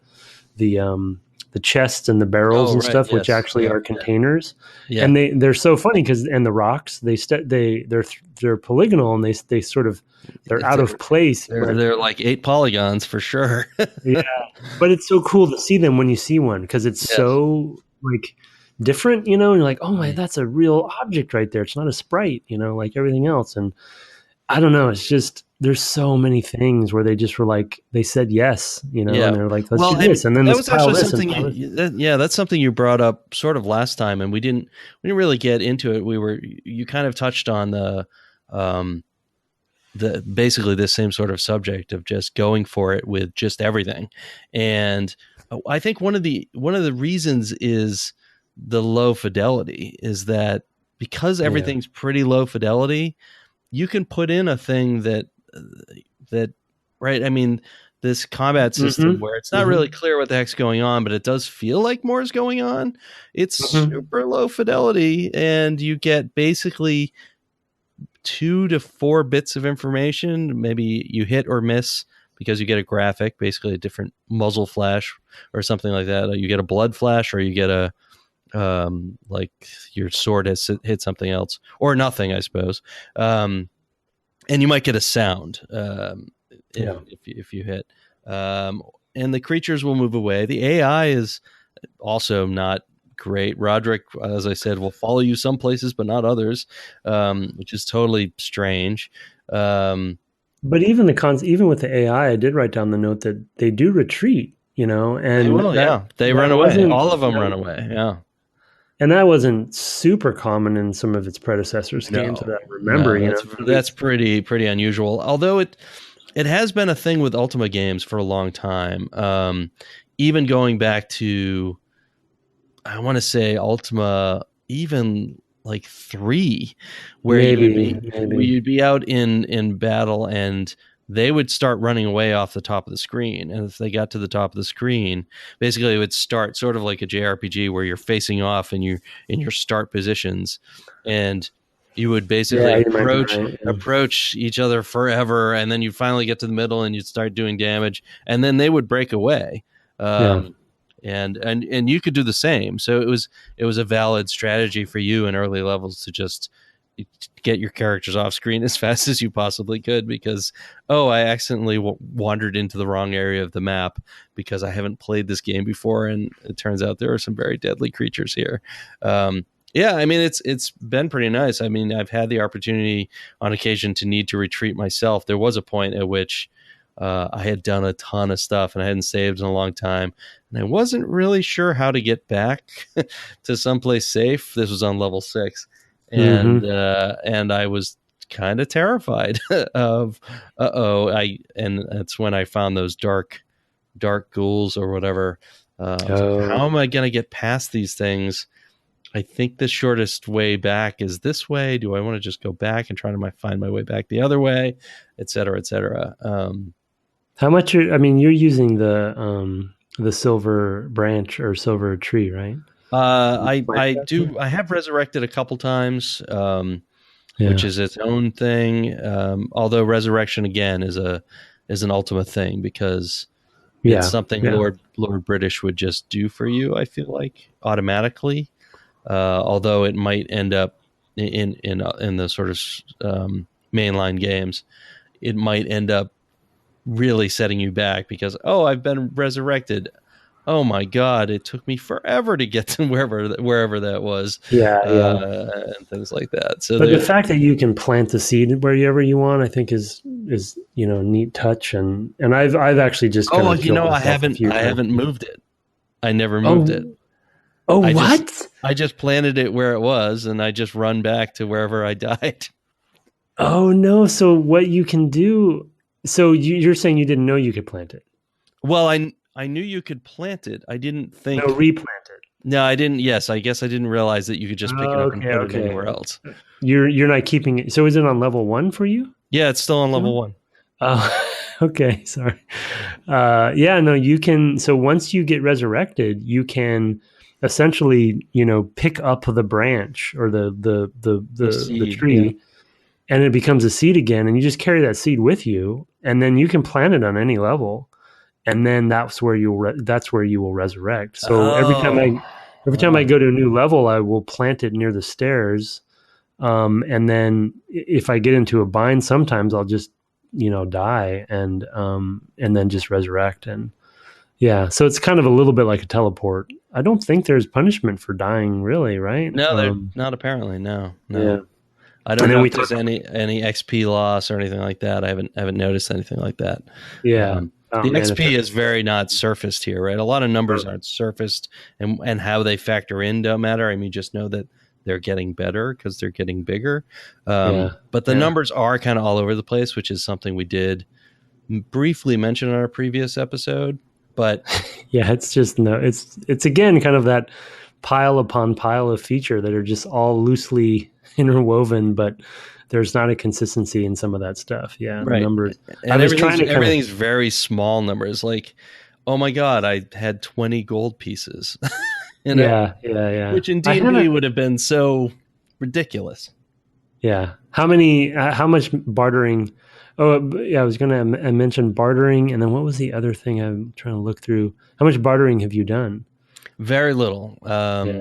chests and the barrels and stuff, yes, which actually are containers. Yeah. And they're so funny because the rocks they're polygonal and they sort of they're out of place. They're like 8 polygons for sure. Yeah, but it's so cool to see them when you see one because it's so like different, and you're like, oh my, that's a real object right there. It's not a sprite, like everything else. And I don't know. It's just there's so many things where they just were like they said yes, and they're like, let's do this, and then that was actually something. That's something you brought up sort of last time, and we didn't really get into it. You kind of touched on the basically this same sort of subject of just going for it with just everything, and I think one of the reasons is the low fidelity is that because everything's pretty low fidelity. You can put in a thing that right. I mean, this combat system where it's not really clear what the heck's going on, but it does feel like more is going on. It's super low fidelity, and you get basically 2 to 4 bits of information. Maybe you hit or miss because you get a graphic, basically a different muzzle flash or something like that. You get a blood flash, or you get a like your sword has hit something else, or nothing, I suppose. And you might get a sound if you hit. And the creatures will move away. The AI is also not great. Rodrick, as I said, will follow you some places, but not others, which is totally strange. But even with the AI, I did write down the note that they do retreat, and they run away. All of them run away. Yeah. And that wasn't super common in some of its predecessors games that I remember. That's pretty unusual. Although it has been a thing with Ultima games for a long time. Even going back to, I want to say Ultima, even like 3, where you'd be out in battle and they would start running away off the top of the screen. And if they got to the top of the screen, basically it would start sort of like a JRPG where you're facing off and you're in your start positions, and you would basically approach each other forever. And then you finally get to the middle and you'd start doing damage, and then they would break away. And you could do the same. So it was a valid strategy for you in early levels to just get your characters off screen as fast as you possibly could, because I accidentally wandered into the wrong area of the map because I haven't played this game before, and it turns out there are some very deadly creatures here. I mean, it's been pretty nice. I mean, I've had the opportunity on occasion to need to retreat myself. There was a point at which I had done a ton of stuff and I hadn't saved in a long time, and I wasn't really sure how to get back to someplace safe. This was on level 6. And I was kind of terrified of, and that's when I found those dark dark ghouls or whatever. I was like, how Oh, am I going to get past these things? I think the shortest way back is this way. Do I want to just go back and try to find my way back the other way, et cetera, et cetera? how much? I mean, you're using the silver branch or silver tree, right? I have resurrected a couple times, which Yeah, is its own thing. Although resurrection again is an Ultima thing because it's yeah, something yeah, Lord British would just do for you. I feel like automatically, although it might end up in the sort of mainline games, it might end up really setting you back because I've been resurrected. Oh my god, it took me forever to get to wherever that was, yeah. and things like that. So But the there. fact that you can plant the seed wherever you want, I think is a neat touch, and I've actually just kind Oh, of killed I myself a haven't few I times. haven't moved it. I never moved it. Oh, oh, I just what? I just planted it where it was, and I just run back to wherever I died. Oh no! So what you can do? So you're saying you didn't know you could plant it? Well, I knew you could plant it. I didn't No, think. replant it. No, I didn't. Yes, I guess I didn't realize that you could just pick it up and Okay, put it okay. anywhere else. You're not keeping it. So is it on level 1 for you? Yeah, it's still on level No. 1. Oh, okay. Sorry. Yeah, no, you can. So once you get resurrected, you can essentially, pick up the branch or The the seed, yeah. tree, and it becomes a seed again, and you just carry that seed with you, and then you can plant it on any level, and then that's where you will resurrect. So Oh, every time I wow. go to a new level, I will plant it near the stairs, and then if I get into a bind, sometimes I'll just die and then just resurrect. And yeah, so it's kind of a little bit like a teleport. I don't think there's punishment for dying, really, right? No, they're not apparently. No, no. Yeah, I and don't then know we if talk. there's any XP loss or anything like that. I haven't noticed anything like that. Yeah. Um, Oh the man, if XP it, is very not surfaced here, right? A lot of numbers aren't surfaced, and how they factor in don't matter. I mean, just know that they're getting better because they're getting bigger. yeah, But the yeah. numbers are kind of all over the place, which is something we did briefly mention in our previous episode. But Yeah, it's just no, it's again kind of that pile upon pile of feature that are just all loosely interwoven, but there's not a consistency in some of that stuff. Yeah, the right, numbers. I and was trying to kind of everything's very small numbers. Like, oh my god, I had 20 gold pieces, yeah. which in I D&D haven't. would have been so ridiculous. Yeah, how much bartering? Oh, yeah, I was going to mention bartering, and then what was the other thing I'm trying to look through? How much bartering have you done? Very little. Yeah,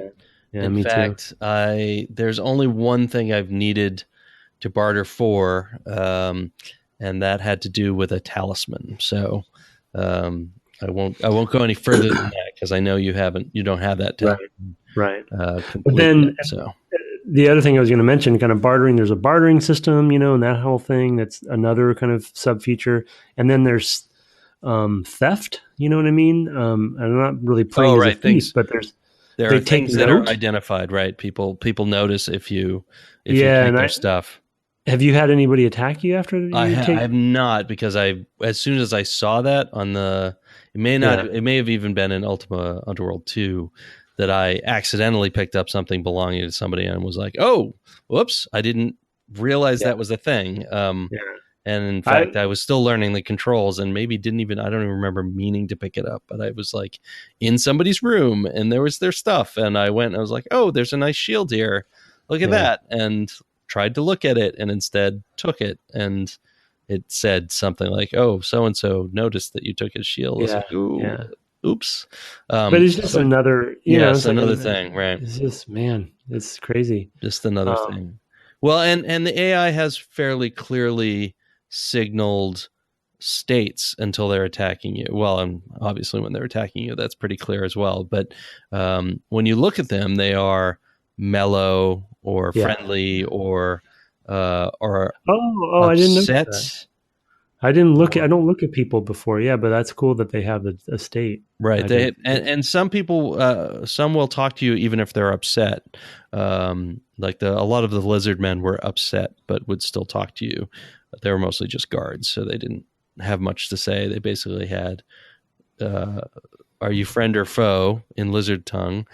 yeah, In me too. fact, there's only one thing I've needed to barter for, and that had to do with a talisman. So I won't go any further than that because I know you don't have that Right, talisman right. But complete yet. then So the other thing I was going to mention, kind of bartering, there's a bartering system, and that whole thing. That's another kind of sub feature. And then there's theft. You know what I mean? I'm not really playing as a right, thief, things but there are they take things that are note. identified, right? People notice if you Yeah, take and their stuff. have you had anybody attack you after you I take? have not because as soon as I saw that on the Yeah, it may have even been in Ultima Underworld 2 that I accidentally picked up something belonging to somebody and was like, oh, whoops, I didn't realize yeah, that was a thing. yeah. And in I fact, I was still learning the controls and maybe I don't even remember meaning to pick it up, but I was like in somebody's room and there was their stuff. And I went and I was like, oh, there's a nice shield here. Look at yeah, that. And tried to look at it and instead took it. And it said something like, oh, so and so noticed that you took his shield. I was yeah, like, ooh, yeah. oops. But it's just So another, yes, it's like another thing, right? it's just man, it's crazy. Just another Um, thing. Well, and the AI has fairly clearly signaled states until they're attacking you. Well, and obviously when they're attacking you, that's pretty clear as well. But when you look at them, they are mellow or yeah. friendly or Oh, I didn't notice that. upset. I didn't look at. I Or, don't look at people before. Yeah, but that's cool that they have a state. right. I didn't. And some people, some will talk to you even if they're upset. Like a lot of the lizard men were upset, but would still talk to you. They were mostly just guards, so they didn't have much to say. They basically had are you friend or foe in lizard tongue?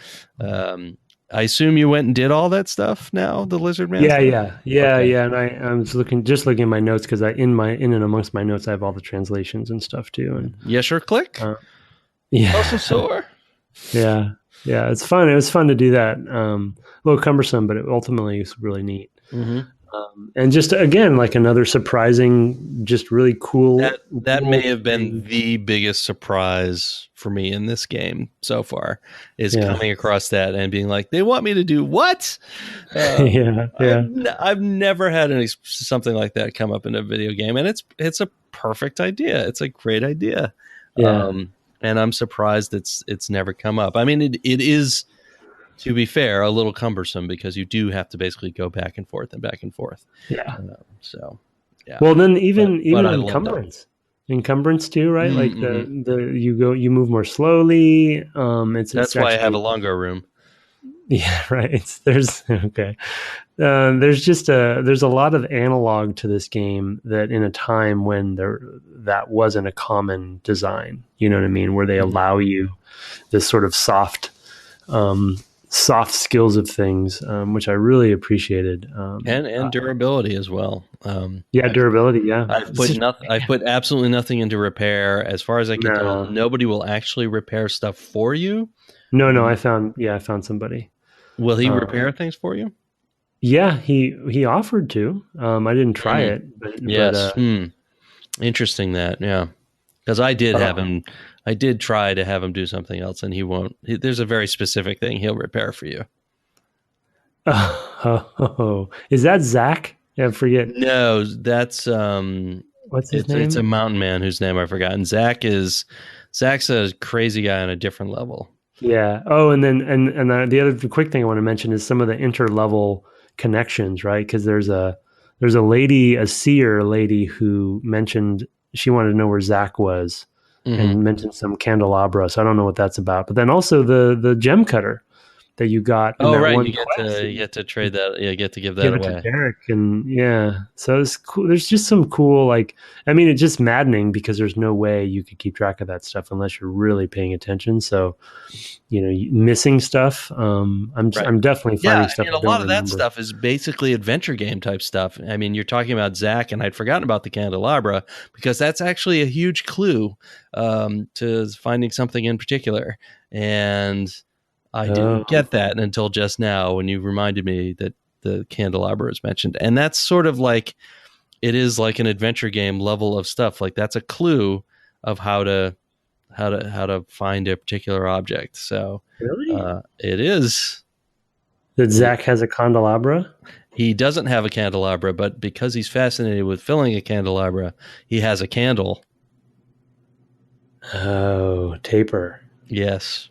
I assume you went and did all that stuff now, the lizard man stuff? Okay. And I was looking at my notes because in and amongst my notes I have all the translations and stuff too. And Yes or click? yeah, Also sore. yeah, it's fun. It was fun to do that. A little cumbersome, but it ultimately was really neat. Mm-hmm. And just again, like another surprising, just really cool. That may have been the biggest surprise for me in this game so far, is coming across that and being like, they want me to do what? I've never had something like that come up in a video game, and it's a perfect idea. It's a great idea. And I'm surprised it's never come up. I mean, it is, to be fair, a little cumbersome because you do have to basically go back and forth and back and forth. Yeah. Yeah. Well, then even encumbrance too, right? Like you move more slowly. That's why I have a Longo Room. Yeah, right. There's just there's a lot of analog to this game that in a time when that wasn't a common design. You know what I mean? Where they allow you this sort of soft skills of things, which I really appreciated, and durability as well. Durability. Yeah, I've put absolutely nothing into repair. As far as I can tell, nobody will actually repair stuff for you. No, I found somebody. Will he repair things for you? Yeah, he offered to. I didn't try it, but yes. Interesting that, yeah. Because I did have him. I did try to have him do something else, and he won't. There's a very specific thing he'll repair for you. Oh, is that Zach? Yeah, I forget. No, that's what's his name? It's a mountain man whose name I've forgotten. Zach's a crazy guy on a different level. Yeah. Oh, and then the other quick thing I want to mention is some of the interlevel connections, right? Because there's a seer lady who mentioned she wanted to know where Zach was. And mentioned some candelabra, so I don't know what that's about. But then also the gem cutter that you got. You get to trade that. Yeah, get to give that away. To Derek, and so it's cool. There's just some cool, it's just maddening because there's no way you could keep track of that stuff unless you're really paying attention. So, missing stuff. I'm definitely finding stuff. A lot of that stuff is basically adventure game type stuff. I mean, you're talking about Zach, and I'd forgotten about the candelabra because that's actually a huge clue to finding something in particular. And I didn't get that until just now when you reminded me that the candelabra is mentioned. And that's sort of like, it is like an adventure game level of stuff. Like that's a clue of how to find a particular object. So really? It is. That Zach has a candelabra? He doesn't have a candelabra, but because he's fascinated with filling a candelabra, he has a candle. Oh, taper. Yes.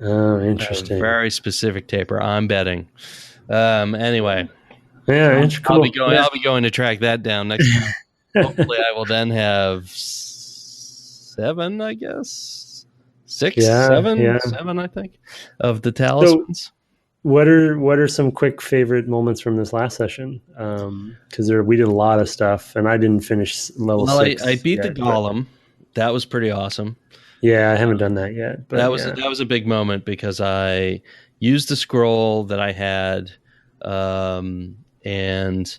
Oh, interesting. A very specific taper, I'm betting. Anyway. Yeah, it's cool. I'll be going to track that down next time. Hopefully I will then have 7, I guess. 6, 7, I think, of the talismans. So, what are some quick favorite moments from this last session? Because we did a lot of stuff, and I didn't finish level 6. I beat the golem. That was pretty awesome. Yeah, I haven't done that yet. But that was a big moment because I used the scroll that I had, and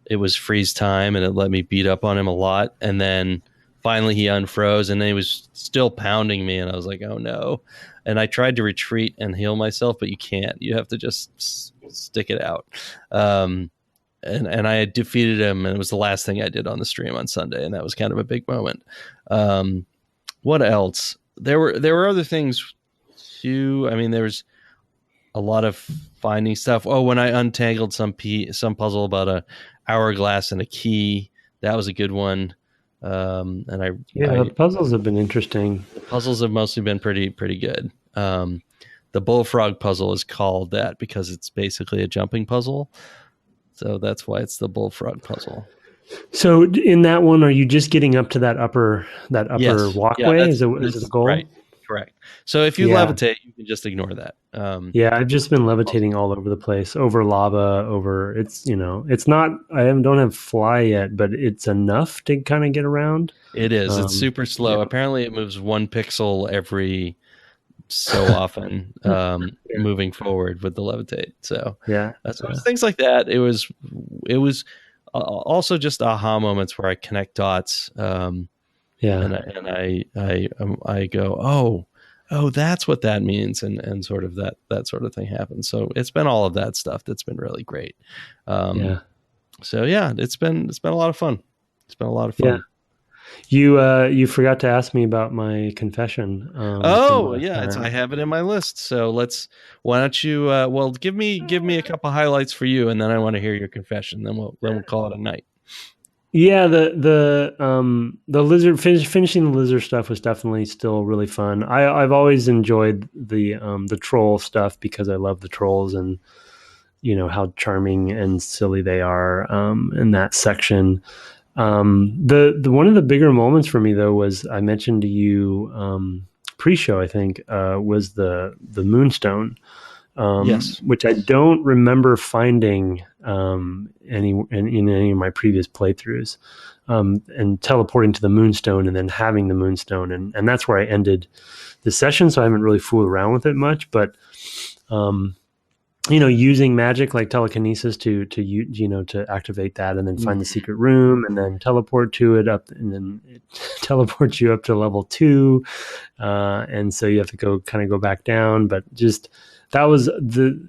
it was freeze time, and it let me beat up on him a lot. And then finally he unfroze, and then he was still pounding me, and I was like, oh no. And I tried to retreat and heal myself, but you can't. You have to just stick it out. And I had defeated him, and it was the last thing I did on the stream on Sunday, and that was kind of a big moment. What else? There were other things too. I mean, there was a lot of finding stuff. Oh, when I untangled some puzzle about a hourglass and a key, that was a good one. The puzzles have been interesting. The puzzles have mostly been pretty good. The bullfrog puzzle is called that because it's basically a jumping puzzle. So that's why it's the bullfrog puzzle. So in that one, are you just getting up to that upper yes. walkway? Is it the goal? Right. Correct. So if you Yeah. levitate, you can just ignore that. Yeah, I've just been levitating all over the place, over lava, over it's it's not don't have fly yet, but it's enough to kind of get around. It is. It's super slow. Yeah. Apparently, it moves 1 pixel every so often, Yeah. moving forward with the levitate. So Yeah. so it's things like that. It was also just aha moments where I connect dots, Yeah. and I go, oh, that's what that means, and sort of that sort of thing happens. So it's been all of that stuff that's been really great. Yeah. So yeah, it's been a lot of fun. It's been a lot of fun. Yeah. You forgot to ask me about my confession. From Oh last yeah, time. I have it in my list. So why don't you? Well, give me a couple highlights for you, and then I want to hear your confession. Then we'll call it a night. Yeah, the lizard finishing the lizard stuff was definitely still really fun. I've always enjoyed the troll stuff because I love the trolls and how charming and silly they are in that section. The one of the bigger moments for me though was I mentioned to you pre-show I think was the moonstone. Yes. Which I don't remember finding in any of my previous playthroughs, and teleporting to the moonstone and then having the moonstone, and that's where I ended the session. So I haven't really fooled around with it much, but using magic like telekinesis to activate that, and then find the secret room, and then teleport to it up, and then it teleports you up to level 2, and so you have to go back down, but just. That was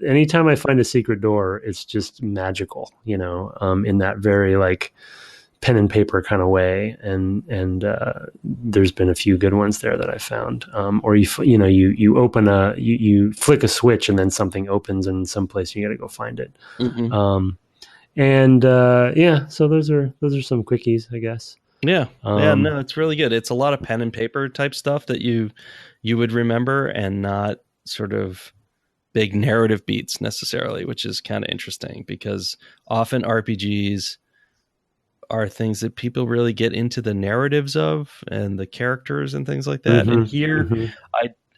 anytime I find a secret door, it's just magical, in that very like pen and paper kind of way. And there's been a few good ones there that I found. Or you open you flick a switch and then something opens in some place. You got to go find it. Mm-hmm. So those are some quickies, I guess. Yeah. No, it's really good. It's a lot of pen and paper type stuff that you would remember, and not sort of big narrative beats necessarily, which is kind of interesting because often RPGs are things that people really get into the narratives of and the characters and things like that. And here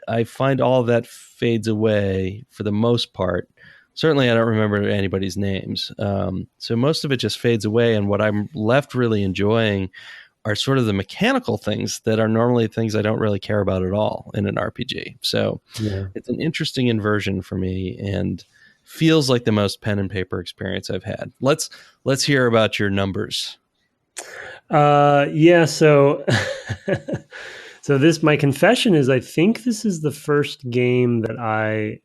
I find all of that fades away for the most part. Certainly I don't remember anybody's names. So most of it just fades away. And what I'm left really enjoying are sort of the mechanical things that are normally things I don't really care about at all in an RPG. So it's an interesting inversion for me, and feels like the most pen and paper experience I've had. Let's hear about your numbers. So my confession is I think this is the first game that I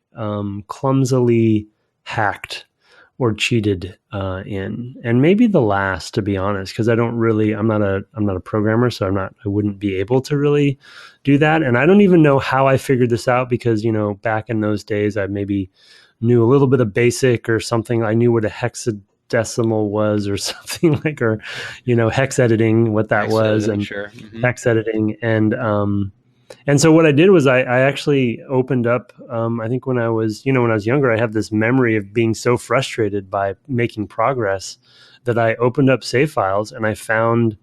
clumsily hacked or cheated in, and maybe the last, to be honest, because I'm not a programmer, so I wouldn't be able to really do that. And I don't even know how I figured this out, because back in those days I maybe knew a little bit of BASIC or something. I knew what a hexadecimal was or something like, or hex editing, what that was, and sure. Mm-hmm. hex editing, and so what I did was I actually opened up, I think when I was younger, I have this memory of being so frustrated by making progress that I opened up save files and I found,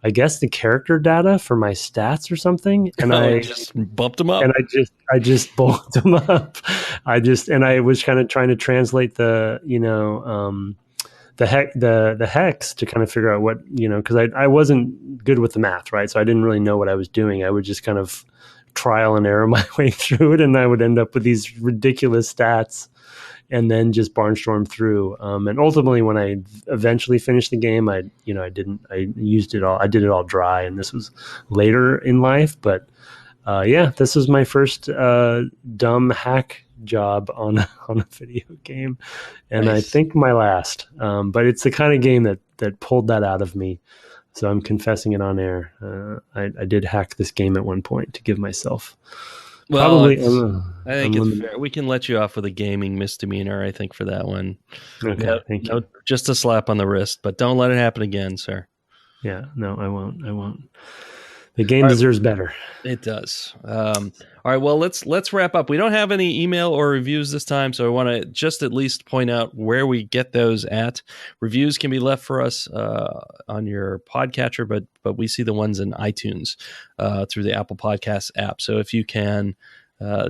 I guess, the character data for my stats or something. And I just bumped them up. And I just bumped them up. And I was kind of trying to translate the hex to kind of figure out what, because I wasn't good with the math, right? So I didn't really know what I was doing. I would just kind of trial and error my way through it, and I would end up with these ridiculous stats and then just barnstorm through. And ultimately, when I eventually finished the game, I used it all. I did it all dry, and this was later in life. But this was my first dumb hack job on a video game, and nice. I think my last. But it's the kind of game that pulled that out of me. So I'm confessing it on air. I did hack this game at one point to give myself. Well, I think it's fair. We can let you off with a gaming misdemeanor, I think, for that one. Okay, thank you. Just a slap on the wrist, but don't let it happen again, sir. Yeah, no, I won't. The game deserves better. It does. All right. Well, let's wrap up. We don't have any email or reviews this time, so I want to just at least point out where we get those at. Reviews can be left for us on your podcatcher, but we see the ones in iTunes through the Apple Podcasts app. So if you can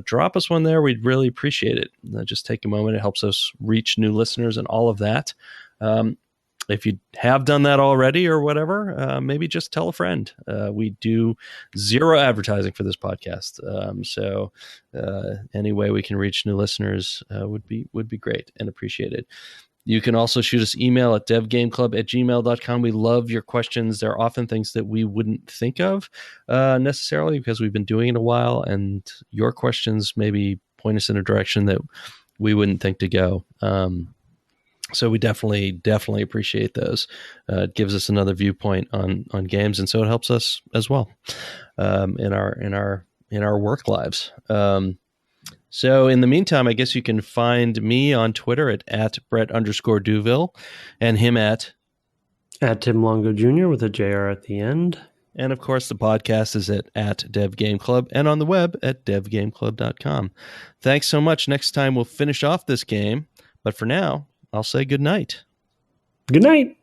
drop us one there, we'd really appreciate it. Just take a moment. It helps us reach new listeners and all of that. If you have done that already or whatever, maybe just tell a friend. We do zero advertising for this podcast. So any way we can reach new listeners would be great and appreciated. You can also shoot us email at devgameclub@gmail.com. We love your questions. They're often things that we wouldn't think of necessarily because we've been doing it a while, and your questions maybe point us in a direction that we wouldn't think to go. So we definitely appreciate those. It gives us another viewpoint on games, and so it helps us as well in our work lives. So in the meantime, I guess you can find me on Twitter at Brett_Duville, and him at Tim Longo Jr. with a JR at the end. And of course, the podcast is at Dev Game Club, and on the web at devgameclub.com. Thanks so much. Next time we'll finish off this game, but for now, I'll say good night. Good night.